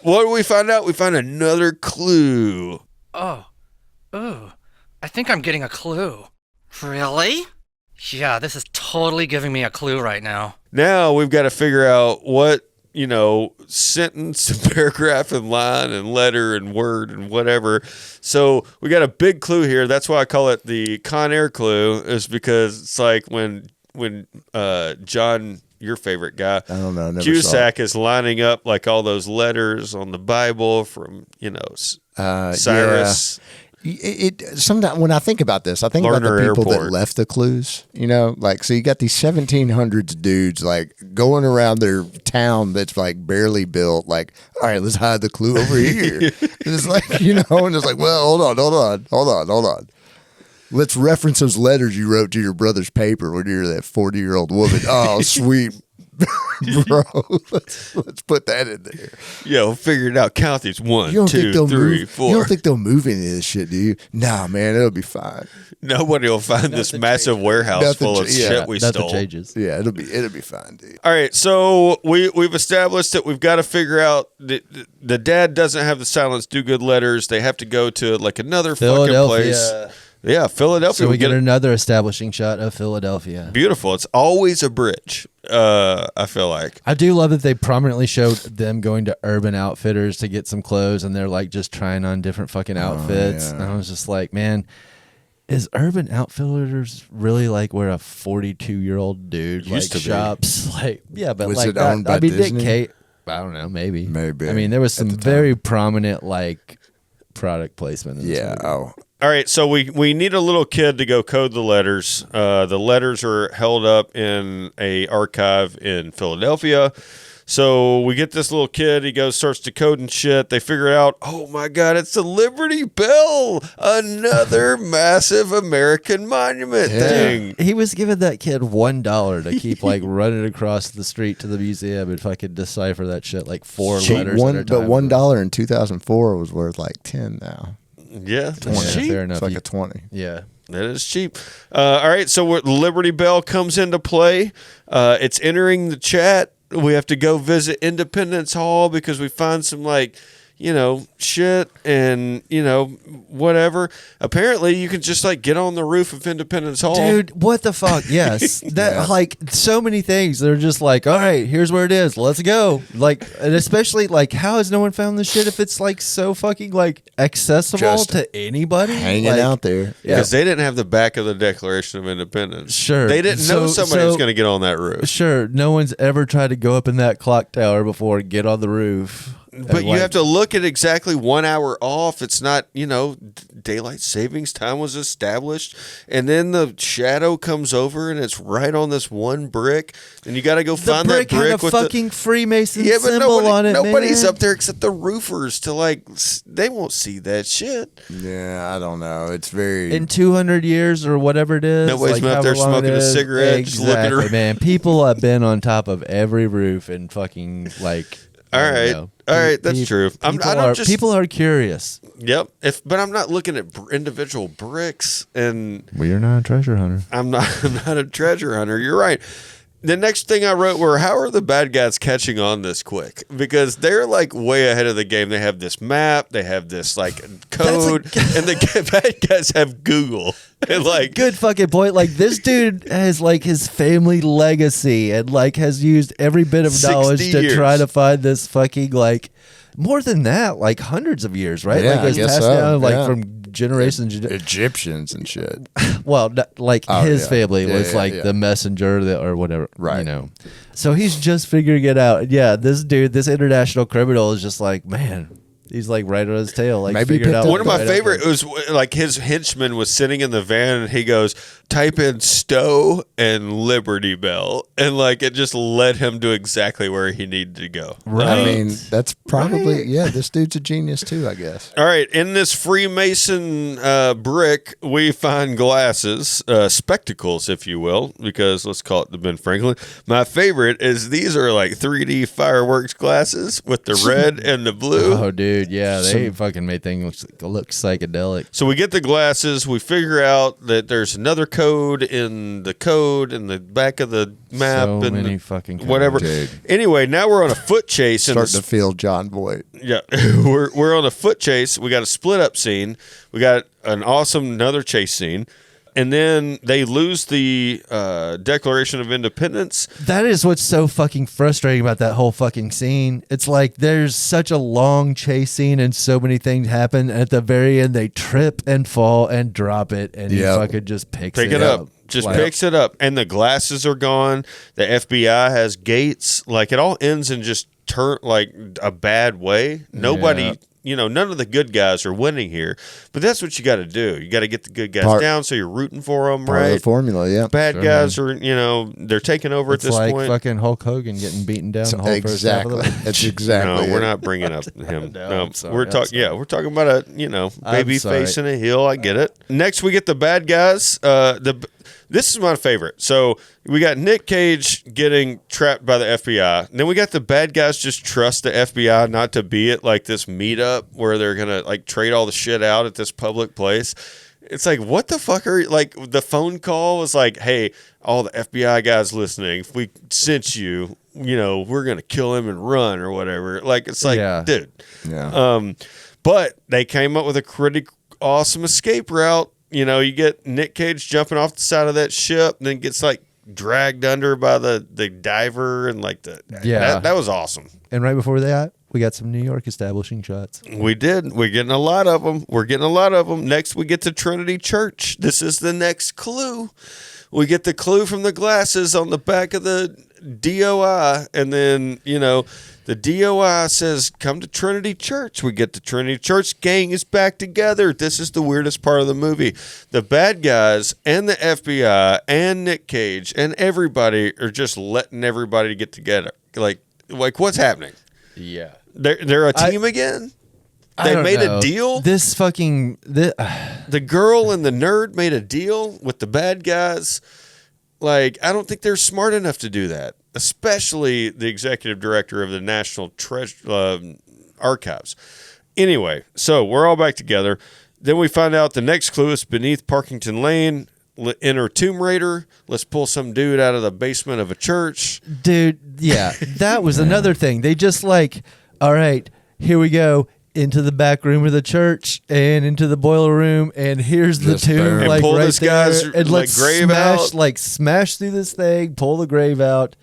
What do we find out? We find another clue. Oh. Ooh. I think I'm getting a clue. Really? Yeah, this is totally giving me a clue right now. Now we've got to figure out what, sentence and paragraph and line and letter and word and whatever. So we got a big clue here. That's why I call it the Con Air clue, is because it's like when John, your favorite guy, I don't know. Never Cusack is lining up like all those letters on the Bible from, Cyrus. Sometimes when I think about this, I think about Lerner the people Airport. that left the clues. So you got these 1700s dudes like going around their town that's like barely built. Like, all right, let's hide the clue over here. And it's like, and it's like, well, hold on. Let's reference those letters you wrote to your brother's paper when you're that 40-year-old woman. Oh, sweet. Bro, let's put that in there. Yeah, we'll figure it out. Count these. 1, You don't 2, think they'll 3, move? 4. You don't think they'll move any of this shit, do you? Nah, man, it'll be fine. Nobody will find this massive warehouse full of shit we Nothing stole. changes. Yeah, it'll be fine, dude. All right, so we've established that we've got to figure out the dad doesn't have the Silence Do Good letters. They have to go to like another fucking place. Philadelphia. Yeah, Philadelphia. So we get another establishing shot of Philadelphia. beautiful. It's always a bridge. I feel like. I do love that they prominently showed them going to Urban Outfitters to get some clothes, and they're like just trying on different fucking outfits. yeah. And I was just like, man, is Urban Outfitters really like where a 42-year-old dude Used to be. shops? Like, yeah, but Was like it that, owned by I mean, Disney? Dick Kate. I don't know, maybe. Maybe, I mean, there was at some the time. very prominent like product placement. In this Yeah. movie. Oh, All right, so we need a little kid to go code the letters. The letters are held up in a archive in Philadelphia. So we get this little kid. He goes, starts decoding shit. They figure out, oh my God, it's the Liberty Bell, another massive American monument thing. He was giving that kid $1 to keep like running across the street to the museum and fucking decipher that shit like four cheap. letters. at a But time. $1 in 2004 was worth like 10 now. Yeah, that's Yeah, cheap. fair enough. It's like You- a 20. yeah. That is cheap. All right, so Liberty Bell comes into play. It's entering the chat. We have to go visit Independence Hall because we find some shit and whatever. Apparently, you can just like get on the roof of Independence Hall. Dude, what the fuck? Yes. That like so many things. They're just like, all right, here's where it is. Let's go. Like, and especially like, how has no one found this shit if it's like so fucking like accessible Just to anybody? Hanging Like, out there. because they didn't have the back of the Declaration of Independence. Sure. they didn't know So- somebody was so- going to get on that roof. Sure, no one's ever tried to go up in that clock tower before and get on the roof. But And, you like, have to look at exactly 1 hour off. It's not, daylight savings time was established. And then the shadow comes over and it's right on this one brick. And you got to go the find brick that brick had a with fucking Freemason yeah, but symbol on it. nobody's man. up there except the roofers to they won't see that shit. Yeah, I don't know. It's very. In 200 years or whatever it is. Nobody's been up however there long smoking it a is. cigarette, just looking Exactly, around. man. People have been on top of every roof and fucking like. All I don't right. know. All right, that's true. People are curious. Yep. But I'm not looking at individual bricks, and Well, you're not a treasure hunter. I'm not a treasure hunter. You're right. The next thing I wrote were, how are the bad guys catching on this quick? Because they're like way ahead of the game. They have this map, they have this like code, and the bad guys have Google. And like, Good fucking point. Like this dude has like his family legacy and like has used every bit of 60 knowledge to years. try to find this fucking like more than that, like hundreds of years, right? Yeah, like I it's guess passed so, down like yeah. from generation to Egyptians and shit. well, like Oh, his yeah. family Yeah, was yeah, like yeah. the messenger or whatever, Right. You know. So he's just figuring it out. Yeah, this dude, this international criminal is just like, man, he's like right on his tail, like Maybe he figured picked out up one of my right favorite away. was like his henchman was sitting in the van and he goes, type in Stowe and Liberty Bell. And like it just led him to exactly where he needed to go. I mean, that's probably, yeah, this dude's a genius too, I guess. All right, in this Freemason brick, we find glasses, spectacles, if you will, because let's call it the Ben Franklin. My favorite is these are like 3D fireworks glasses with the red and the blue. Oh, dude, dude, yeah, they fucking made things look psychedelic. So we get the glasses. We figure out that there's another code in the back of the map. So and many fucking codes. whatever. Dude. Anyway, now we're on a foot chase. Starting to feel John Voight. Yeah, we're on a foot chase. We got a split up scene. We got an awesome another chase scene. And then they lose the Declaration of Independence. That is what's so fucking frustrating about that whole fucking scene. It's like there's such a long chase scene and so many things happen. At the very end, they trip and fall and drop it, and he fucking just picks Pick it up. Just picks it up. And the glasses are gone. The FBI has gates. Like, it all ends in just like a bad way. Nobody... You know, none of the good guys are winning here, but that's what you got to do. You got to get the good guys down, so you're rooting for them, Part right? of the formula, yeah. Bad guys are, they're taking over It's at this like point. fucking Hulk Hogan getting beaten down the whole first half of the Exactly. That's exactly. No, we're it. not bringing up him. No, I'm sorry, we're I'm talking. sorry. Yeah, we're talking about a baby sorry. face and a heel. I get it. Next, we get the bad guys. This is my favorite. So we got Nick Cage getting trapped by the FBI. And then we got the bad guys just trust the FBI not to be at like this meetup where they're gonna like trade all the shit out at this public place. It's like, what the fuck are you, like, the phone call was like, hey, all the FBI guys listening, if we sent you, we're going to kill him and run or whatever. Like, it's like, dude. Yeah. But they came up with a pretty awesome escape route. You get Nick Cage jumping off the side of that ship and then gets like dragged under by the diver and like that was awesome. And right before that, we got some New York establishing shots. We did. We're getting a lot of them. Next, we get to Trinity Church. This is the next clue. We get the clue from the glasses on the back of the DOI. And then, the DOI says, come to Trinity Church. We get to Trinity Church. Gang is back together. This is the weirdest part of the movie. The bad guys and the FBI and Nick Cage and everybody are just letting everybody get together. Like what's happening? Yeah. They're a team again? They made a deal? This fucking... The girl and the nerd made a deal with the bad guys. Like, I don't think they're smart enough to do that, especially the executive director of the National Archives. Anyway, so we're all back together. Then we find out the next clue is beneath Parkington Lane. Enter Tomb Raider. Let's pull some dude out of the basement of a church. Dude, yeah, that was another thing. They just like, all right, here we go into the back room of the church and into the boiler room, and here's the Just tomb, boom. like And pull right this there, guy's, and like, let's grave smash, out. like smash through this thing, pull the grave out,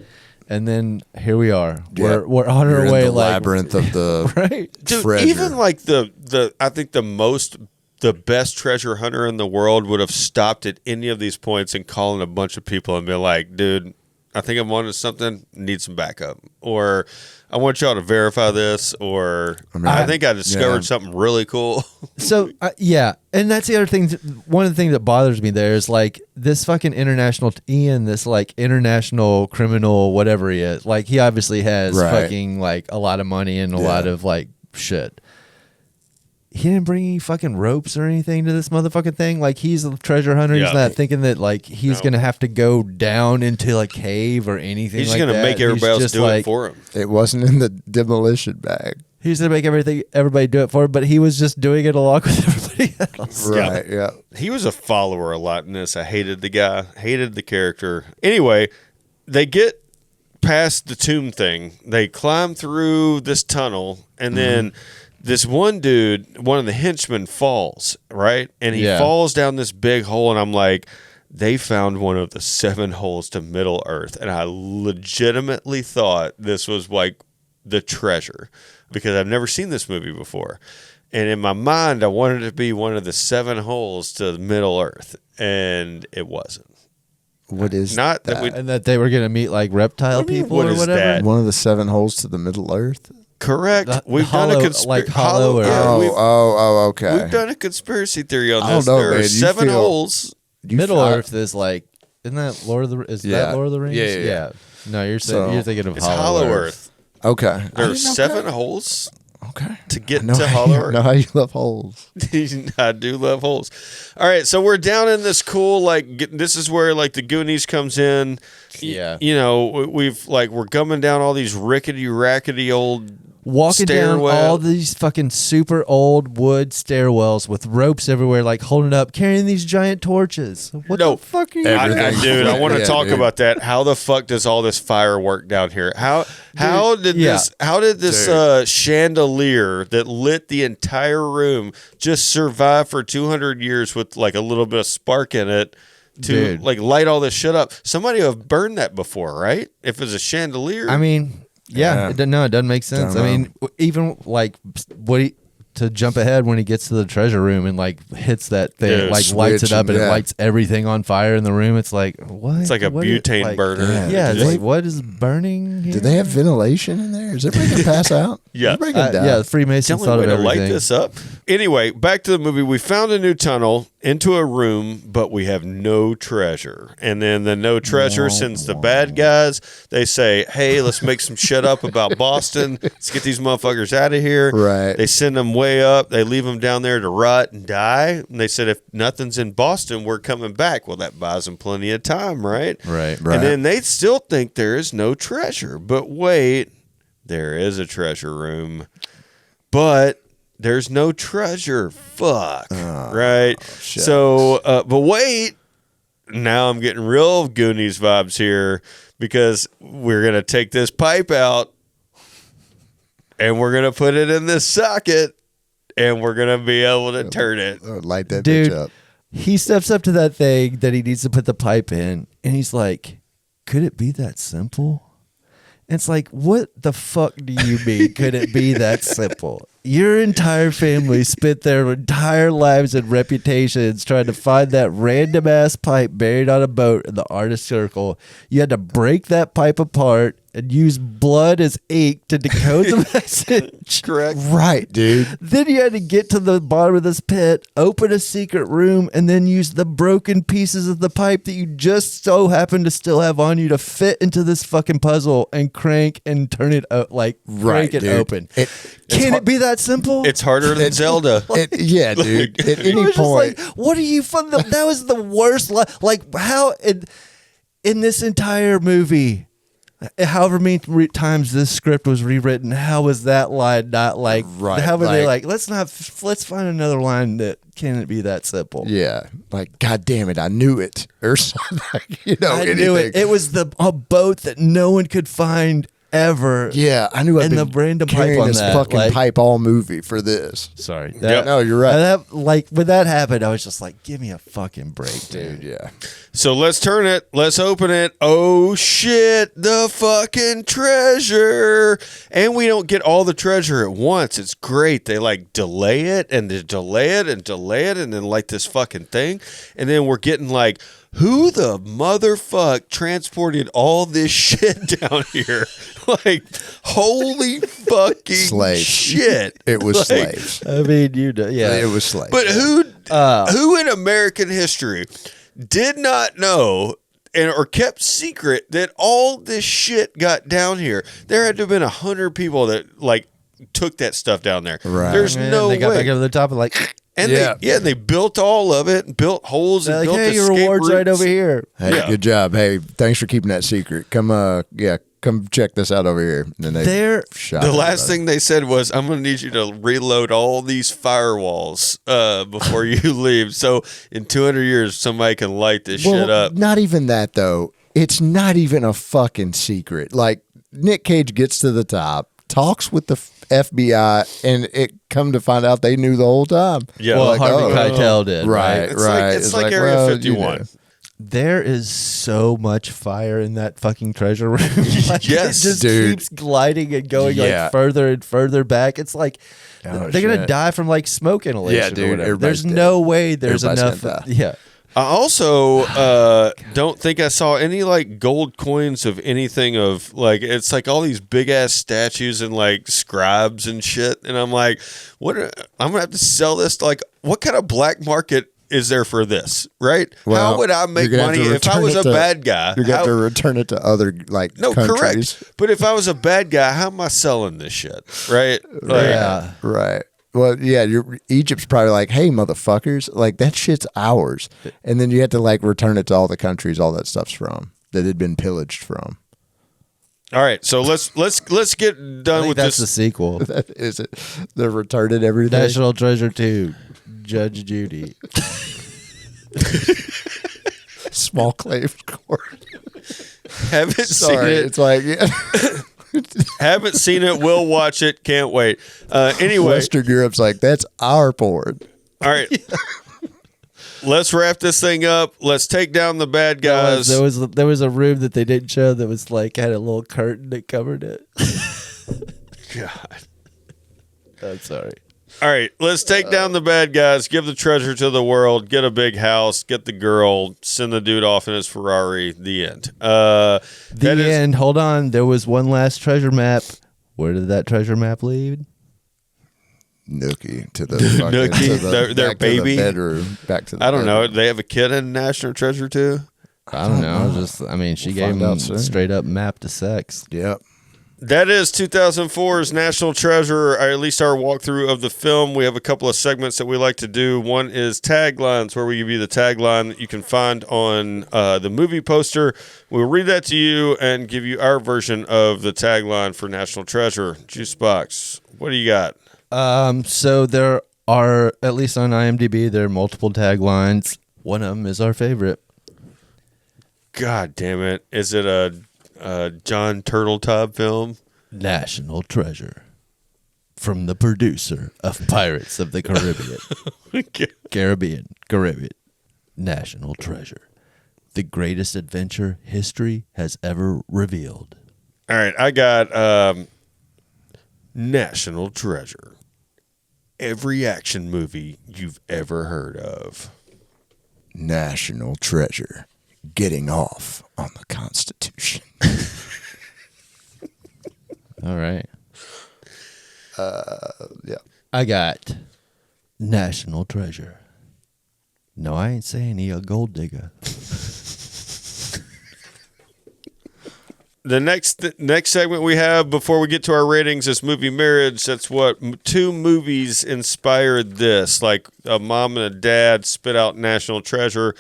and then here we are. We're on You're our in way, the like labyrinth of the right. Dude, treasure. even like I think the best treasure hunter in the world would have stopped at any of these points and calling a bunch of people and be like, dude, I think I'm onto something, need some backup. Or I want y'all to verify this, or I think I discovered something really cool. So yeah, and that's the other thing. One of the things that bothers me there is like this fucking this like international criminal, whatever he is. Like he obviously has fucking like a lot of money and a lot of like shit. He didn't bring any fucking ropes or anything to this motherfucking thing. Like he's a treasure hunter. Yeah. He's not thinking that like he's gonna have to go down into a cave or anything. He's like gonna that. make everybody else just do it like, for him. It wasn't in the demolition bag. He's gonna make everybody do it for him, but he was just doing it along with everybody else. Right, yeah. He was a follower a lot in this. I hated the guy, hated the character. Anyway, they get past the tomb thing. They climb through this tunnel, and then this one dude, one of the henchmen, falls, right? And he falls down this big hole, and I'm like, they found one of the 7 holes to Middle Earth. And I legitimately thought this was like the treasure because I've never seen this movie before. And in my mind, I wanted it to be one of the 7 holes to Middle Earth, and it wasn't. What is Not that? that we, And that they were gonna meet like reptile people what or is whatever. that? One of the 7 holes to the Middle Earth? correct. The We've hollow, done a conspiracy. like hollow or- Okay. We've done a conspiracy theory on I don't this. know, There are man. You 7 feel- holes. Middle Earth is like, isn't that Lord of the? Is Yeah. that Lord of the Rings? Yeah. No, you're So, you're thinking of It's Hollow, Hollow Earth. Earth. Okay. There are 7 holes Okay. to get know to how Hollow you, Earth. know how you love holes. I do love holes. All right, so we're down in this cool, like, this is where like the Goonies comes in. Yeah. You know, we're coming down all these rickety, rackety old walking stairwell. down all these fucking super old wood stairwells with ropes everywhere, like holding up, carrying these giant torches. What No. the fuck are you Everything. doing? Dude, I want to Yeah, talk dude. about that. How the fuck does all this fire work down here? How did yeah. this chandelier that lit the entire room just survive for 200 years with like a little bit of spark in it to Dude. like light all this shit up? Somebody have burned that before, right? If it's a chandelier. I mean, yeah, Yeah. it doesn't make sense. Don't I mean, even like to jump ahead when he gets to the treasure room and like hits that thing, Dude, like lights it up and yeah. it lights everything on fire in the room. It's like what? it's like a What butane like- burner. Yeah, it's Did like what is burning? Here? Do they have ventilation in there? Is everybody gonna pass out? Yeah. Everybody gonna die? Yeah, the Freemasons It's the thought only of way to light everything. this up. Anyway, back to the movie. We found a new tunnel into a room, but we have no treasure. And then the no treasure sends the bad guys. They say, hey, let's make some shit up about Boston. Let's get these motherfuckers out of here. Right. They send them way up. They leave them down there to rot and die. And they said, if nothing's in Boston, we're coming back. Well, that buys them plenty of time, right? Right. Right. And then they still think there is no treasure. But wait, there is a treasure room. But there's no treasure. Fuck. Right? shit. So, but wait. Now I'm getting real Goonies vibes here because we're going to take this pipe out and we're going to put it in this socket and we're going to be able to turn it. Light that Dude, bitch up. he steps up to that thing that he needs to put the pipe in, and he's like, "Could it be that simple?" And it's like, what the fuck do you mean? Could it be that simple? Your entire family spent their entire lives and reputations trying to find that random ass pipe buried on a boat in the Arctic Circle. You had to break that pipe apart and use blood as ink to decode the message. Correct. Right, dude. Then you had to get to the bottom of this pit, open a secret room, and then use the broken pieces of the pipe that you just so happen to still have on you to fit into this fucking puzzle and crank and turn it Right, crank it dude. open. Can it be that simple? It's harder than Zelda. Yeah, dude. At It any was just point, like, what are you from? That was the worst. Like how in this entire movie, however many times this script was rewritten, how was that line not like? Right, How were they like- like? Let's find another line that can it be that simple? yeah, like God damn it, I knew it, or something. You know, I anything. knew it. It was a boat that no one could find ever. Yeah, I knew. I'd And the been random pipe carrying on this that, fucking like- pipe all movie for this. Sorry. Yep. No, you're right, That, like when that happened, I was just like, give me a fucking break, dude. Yeah, So let's turn it. Let's open it. Oh shit, the fucking treasure. And we don't get all the treasure at once. It's great. They like delay it and they delay it and delay it and then like this fucking thing. And then we're getting like, who the motherfuck transported all this shit down here? Like, holy fucking Slaves. shit. it was Like, slaves. I mean, you know, yeah. It was slaves. But who in American history did not know or kept secret that all this shit got down here? There had to have been 100 people that like took that stuff down there. Right. There's Man, no they got way. back over the top of like, And Yeah. they built all of it, built holes and like, built hey, your escape reward's right routes. over here. Hey, Yeah. good job. Hey, thanks for keeping that secret. Come check this out over here. And then they There- shot The last everybody. thing they said was, "I'm going to need you to reload all these firewalls before you leave, so in 200 years somebody can light this shit up." Not even that though. It's not even a fucking secret. Like Nick Cage gets to the top, talks with the FBI, and it come to find out they knew the whole time. Yeah. Well, Like, Harvey oh, Keitel did, right? Right, It's right. like it's like Area well, you 51. know. There is so much fire in that fucking treasure room. Like, Yes, it just dude. keeps gliding and going Yeah. like further and further back. It's like Oh, they're gonna shit. die from like smoke inhalation. Yeah, or dude, whatever. everybody's There's dead. no way there's Everybody's enough. gonna die. Yeah. I also don't think I saw any like gold coins of anything of like it's like all these big ass statues and like scribes and shit, and I'm like, I'm gonna have to sell this to, like, what kind of black market is there for this, right? Well, how would I make you're gonna have money to if I return was it a to- bad guy? You're going to have How- to return it to other like no, countries. correct. But if I was a bad guy, how am I selling this shit, right? Like, Yeah. Right. Well, yeah, Egypt's probably like, hey, motherfuckers, like that shit's ours. And then you have to like return it to all the countries all that stuff's from that had been pillaged from. All right, so let's get I done think with that's this. the sequel. That is it. The Return and everything. National Treasure 2, Judge Judy. Small claims court. Haven't seen Sorry, it. it's like yeah. Haven't seen it. Will watch it. Can't wait. Anyway, Western Europe's like that's our porn. all right. Let's wrap this thing up. Let's take down the bad guys. There was a room that they didn't show that was like had a little curtain that covered it. God. I'm sorry. All right, let's take down the bad guys, give the treasure to the world, get a big house, get the girl, send the dude off in his Ferrari. The end. End. Hold on. There was one last treasure map. Where did that treasure map lead? Nookie to the fucking, Nookie, to the, their back to the baby? bedroom. Back to the I don't know. bedroom. They have a kid in National Treasure too? I don't know. She We'll gave find him out soon. straight up map to sex. Yep. That is 2004's National Treasure, or at least our walkthrough of the film. We have a couple of segments that we like to do. One is taglines, where we give you the tagline that you can find on the movie poster. We'll read that to you and give you our version of the tagline for National Treasure. Juicebox, what do you got? So there are, at least on IMDb, there are multiple taglines. One of them is our favorite. God damn it. Is it a John Turteltaub film? National Treasure. From the producer of Pirates of the Caribbean. National Treasure. The greatest adventure history has ever revealed. All right, I got National Treasure. Every action movie you've ever heard of. National Treasure. Getting off on the Constitution. All right. Yeah. I got National Treasure. No, I ain't saying he a gold digger. The next segment we have before we get to our ratings is movie marriage. That's what two movies inspired this. Like a mom and a dad spit out National Treasure,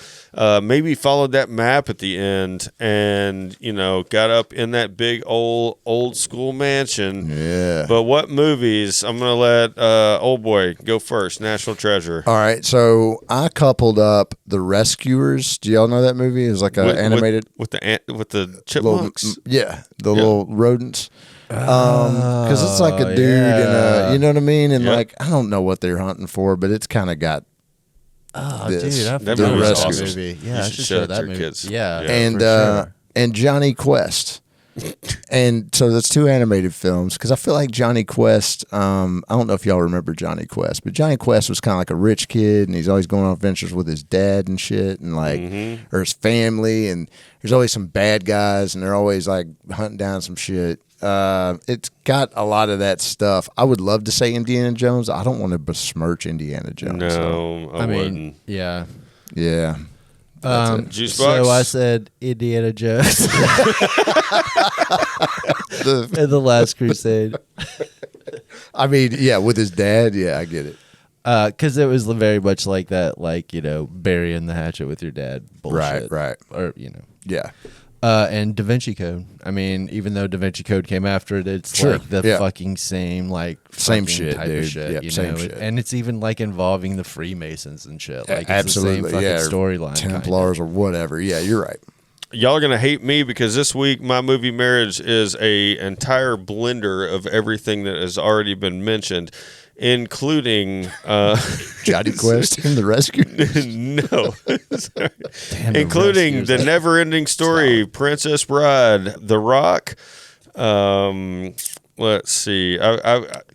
maybe followed that map at the end, and got up in that big old school mansion. Yeah. But what movies? I'm gonna let old boy go first. National Treasure. All right, so I coupled up The Rescuers. Do y'all know that movie? It was like an animated with the little, chipmunks. the little rodents. Because it's like a dude and you know what I mean? And like, I don't know what they're hunting for, but it's kind of got this. Dude, I That forgot movie's about that awesome. movie. You Yeah, I should should show show it to that your movie. kids. Yeah, Yeah. and for sure. and Johnny Quest. And so that's two animated films because I feel like Johnny Quest. I don't know if y'all remember Johnny Quest, but Johnny Quest was kind of like a rich kid, and he's always going on adventures with his dad and shit, and like or his family. And there's always some bad guys, and they're always like hunting down some shit. It's got a lot of that stuff. I would love to say Indiana Jones. I don't want to besmirch Indiana Jones. No, I wouldn't. Yeah. Yeah. Juice So box? I said Indiana Jones The- and the Last Crusade, I mean, yeah, with his dad. Yeah, I get it. because it was very much like that, like burying the hatchet with your dad bullshit, Right. or Yeah. and Da Vinci Code. I mean, even though Da Vinci Code came after it, it's Sure, like the yeah. fucking same Same fucking shit, type dude. of shit. Yep, you same know? shit. And it's even like involving the Freemasons and shit. Like it's Absolutely. the same fucking Yeah. storyline. Templars or whatever. Yeah, you're right. Y'all are gonna hate me because this week my movie marriage is a entire blender of everything that has already been mentioned, including Johnny Quest and the Rescue. no, sorry. Damn, The including Rescuers. the never-ending story, Princess Bride, The Rock. Let's see,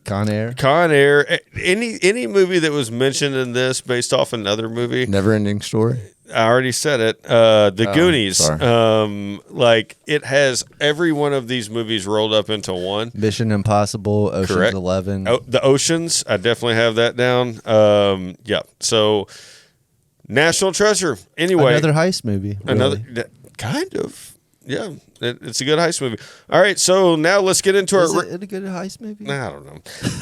Con Air. Con Air. Any movie that was mentioned in this based off another movie. Never ending story. I already said it. The Goonies. sorry. Like it has every one of these movies rolled up into one. Mission Impossible, Ocean's Correct. 11. Oh, the Oceans. I definitely have that down. Yeah. So, National Treasure. Anyway, Another heist movie. Really. kind of. Yeah, it's a good heist movie. All right, so now let's get into Is our. it a good heist movie? I don't know.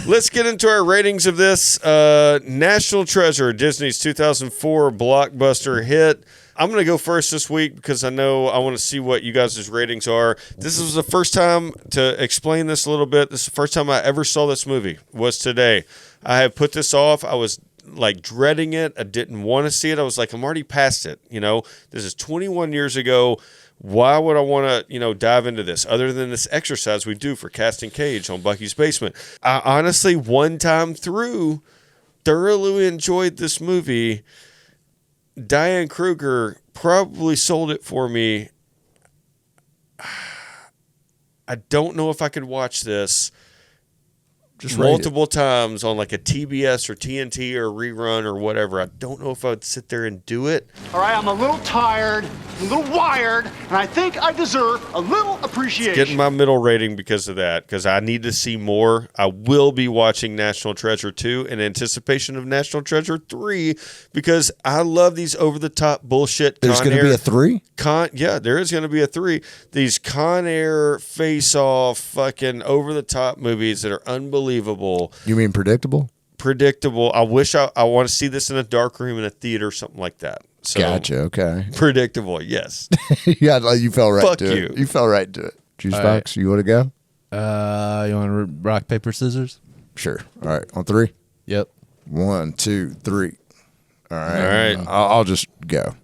Let's get into our ratings of this National Treasure, Disney's 2004 blockbuster hit. I'm going to go first this week because I know I want to see what you guys' ratings are. This was the first time to explain this a little bit. This is the first time I ever saw this movie was today. I have put this off. I was like dreading it. I didn't want to see it. I was like, I'm already past it. You know, this is 21 years ago. Why would I want to, dive into this other than this exercise we do for Casting Cage on Bucky's Basement? I honestly, one time through, thoroughly enjoyed this movie. Diane Kruger probably sold it for me. I don't know if I could watch this Just multiple times on like a TBS or TNT or rerun or whatever. I don't know if I would sit there and do it. All right, I'm a little tired, a little wired, and I think I deserve a little appreciation. Getting my middle rating because of that, because I need to see more. I will be watching National Treasure 2 in anticipation of National Treasure 3 because I love these over-the-top bullshit. There's going to be a 3? Yeah, there is going to be a 3. These Con Air face-off fucking over-the-top movies that are unbelievable. You mean predictable? Predictable. I wish I want to see this in a dark room in a theater, something like that. So, Gotcha. Okay. predictable, yes. Yeah, you fell right Fuck to you. it. You fell right to it. Juice All box, you want to go? You want to rock, paper, scissors? Sure. All right. On 3? Yep. 1, 2, 3. All right. All right. I'll just go.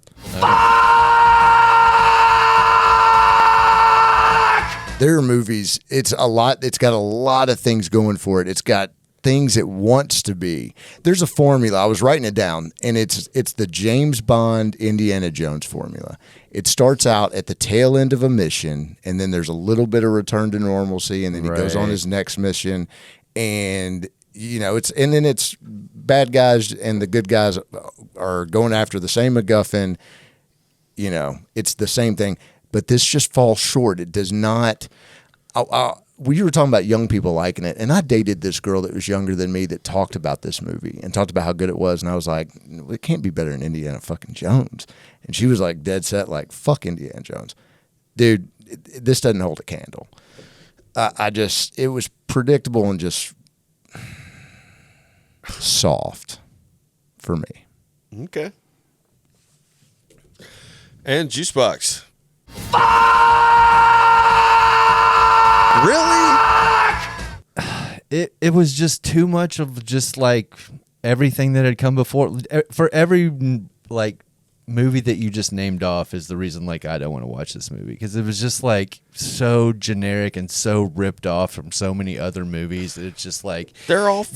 There are movies. It's a lot. It's got a lot of things going for it. It's got things it wants to be. There's a formula. I was writing it down, and it's the James Bond Indiana Jones formula. It starts out at the tail end of a mission, and then there's a little bit of return to normalcy, and then he goes on his next mission, and it's bad guys and the good guys are going after the same MacGuffin. It's the same thing. But this just falls short. It does not. We were talking about young people liking it, and I dated this girl that was younger than me that talked about this movie and talked about how good it was, and I was like, it can't be better than Indiana fucking Jones. And she was like dead set, like, fuck Indiana Jones. Dude, this doesn't hold a candle. It was predictable and just soft for me. Okay. And Juice Box. Really? It was just too much of just like everything that had come before. For every like movie that you just named off is the reason like I don't want to watch this movie, because it was just like so generic and so ripped off from so many other movies. It's just like they're all fun.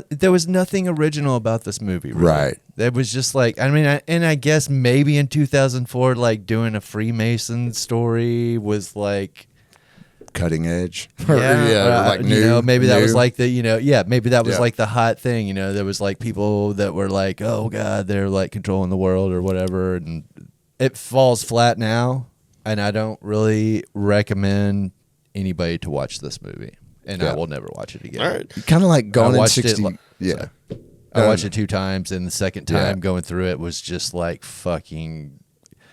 There was nothing original about this movie, really. Right? It was just like, I mean, I guess maybe in 2004, like doing a Freemason story was like cutting edge. Like new. Maybe that was new. like the maybe that was like the hot thing. There was like people that were like, oh god, they're like controlling the world or whatever, and it falls flat now. And I don't really recommend anybody to watch this movie, and I will never watch it again. All right. Kind of like Gone in watched 60. Sorry. I watched it 2 times, and the second time going through it was just like fucking.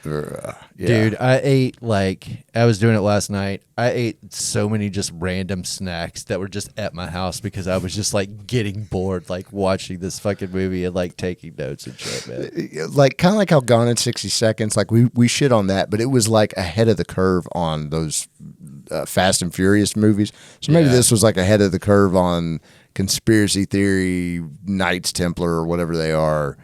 Dude, I ate I was doing it last night. I ate so many just random snacks that were just at my house because I was just like getting bored, like watching this fucking movie and like taking notes and shit, man. Like kind of like how Gone in 60 Seconds, like we shit on that, but it was like ahead of the curve on those Fast and Furious movies. So maybe this was like ahead of the curve on conspiracy theory, Knights Templar, or whatever they are.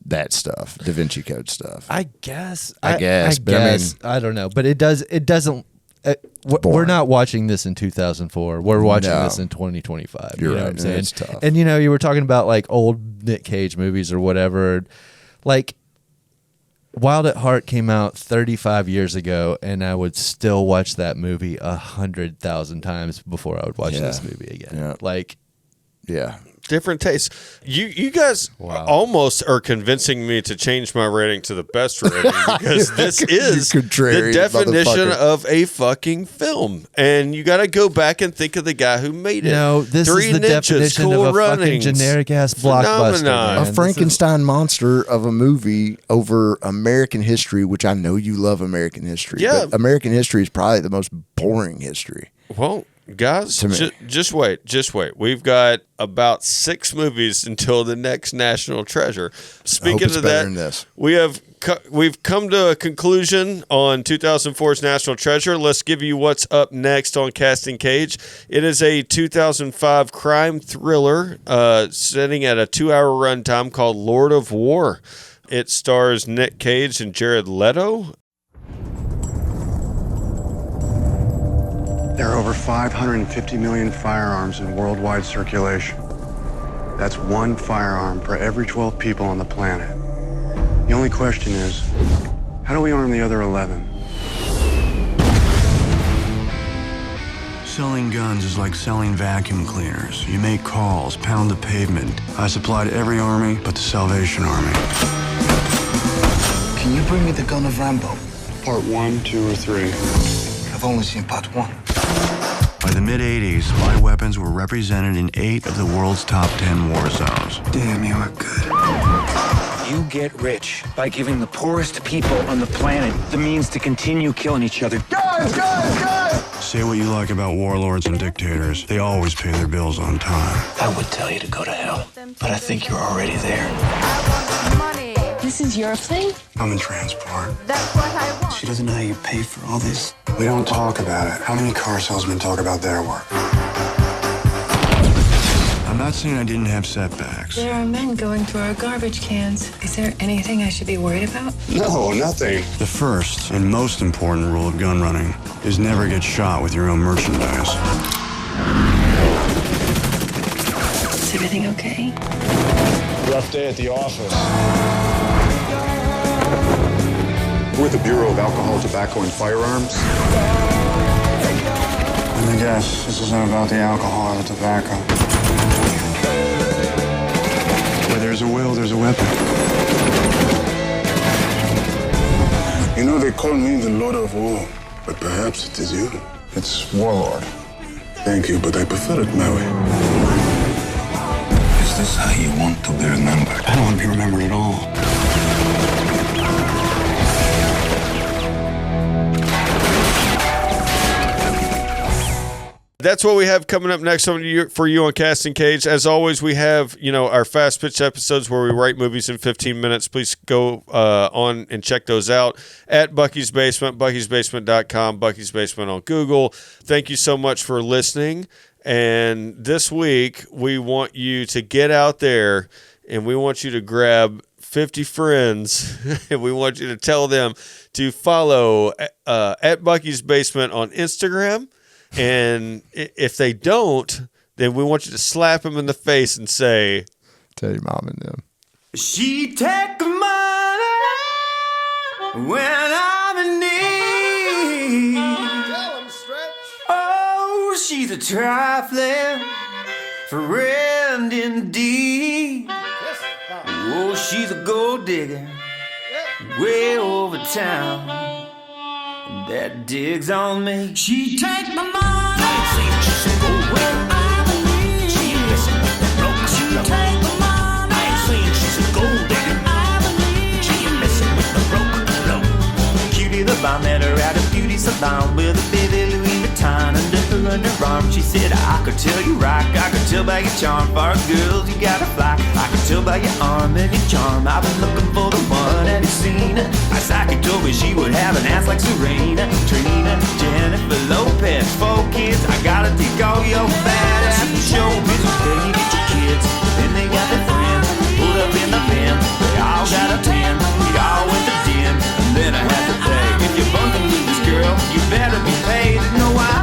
That stuff, Da Vinci Code stuff. I guess. But I mean, I don't know, but it doesn't. We're not watching this in 2004. We're watching this in 2025. You're you know right. what I'm saying? It's tough. And you were talking about like old Nick Cage movies or whatever. Like Wild at Heart came out 35 years ago, and I would still watch that movie 100,000 times before I would watch this movie again. Yeah. Like Yeah. Different tastes. You guys almost are convincing me to change my rating to the best rating because this is the contrarian definition motherfucker. of a fucking film. And you got to go back and think of the guy who made it. No, this Three is the Ninjas, definition Cool of a fucking Runnings, generic ass blockbuster. Phenomenon. man. A Frankenstein monster of a movie over American history, which I know you love American history. Yeah. But American history is probably the most boring history. Well, guys, To me. just wait. We've got about 6 movies until the next National Treasure. Speaking it's of better that, than this. we've come to a conclusion on 2004's National Treasure. Let's give you what's up next on Casting Cage. It is a 2005 crime thriller sitting at a 2-hour runtime called Lord of War. It stars Nick Cage and Jared Leto. There are over 550 million firearms in worldwide circulation. That's one firearm for every 12 people on the planet. The only question is, how do we arm the other 11? Selling guns is like selling vacuum cleaners. You make calls, pound the pavement. I supplied every army but the Salvation Army. Can you bring me the gun of Rambo? Part 1, 2, or 3? I've only seen part 1. By the mid-'80s, my weapons were represented in 8 of the world's top 10 war zones. Damn, you are good. You get rich by giving the poorest people on the planet the means to continue killing each other. Guys! Say what you like about warlords and dictators, they always pay their bills on time. I would tell you to go to hell, but I think you're already there. This is your thing? I'm in transport. That's what I want. She doesn't know how you pay for all this. We don't talk about it. How many car salesmen talk about their work? I'm not saying I didn't have setbacks. There are men going through our garbage cans. Is there anything I should be worried about? No, nothing. The first and most important rule of gun running is never get shot with your own merchandise. Is everything okay? Rough day at the office. We're the Bureau of Alcohol, Tobacco, and Firearms. Let me guess, this isn't about the alcohol or the tobacco. Where there's a will, there's a weapon. You know, they call me the Lord of War, but perhaps it is you. It's Warlord. Thank you, but I prefer it my way. Is this how you want to be remembered? I don't want to be remembered at all. That's what we have coming up next for you on Casting Cage. As always, we have, our fast pitch episodes where we write movies in 15 minutes. Please go on and check those out at Bucky's Basement, buckysbasement.com, Bucky's Basement on Google. Thank you so much for listening. And this week, we want you to get out there and we want you to grab 50 friends and we want you to tell them to follow at Bucky's Basement on Instagram. And if they don't, then we want you to slap them in the face and say, tell your mom and them. She take the money when I'm in need. Tell them, Stretch. Oh, she's a trifling friend indeed. Oh, she's a gold digger way over town. That digs on me. She take my money. She's a gold when I'm in need. She messing with the broke. She take my money. I ain't saying she's a gold digger. I'm in need. She messing with the broke. No. Cutie the bomb met her at a beauty salon with a baby Louis Vuitton under her underarm. She said, I could tell you rock. I could tell by your charm. For girls, you gotta fly. I could tell by your arm and your charm. I've been looking for the one. Have you seen her? Psyche told me she would have an ass like Serena, Trina, Jennifer Lopez. 4 kids, I gotta take all your fat ass to show business. Then you get your kids, then they got their friends. Pulled up in the bin, they all got a 10. We all went to gym, and then I had to pay. If you're bunking with this girl, you better be paid. You know why?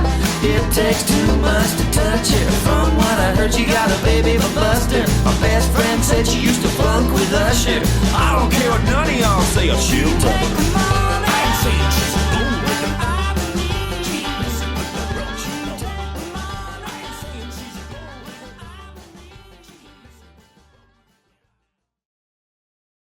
It takes too much to touch her. From what I heard, she got a baby for Buster. My best friend said she used to funk with Usher. I don't care what none of y'all say, she'll tell her.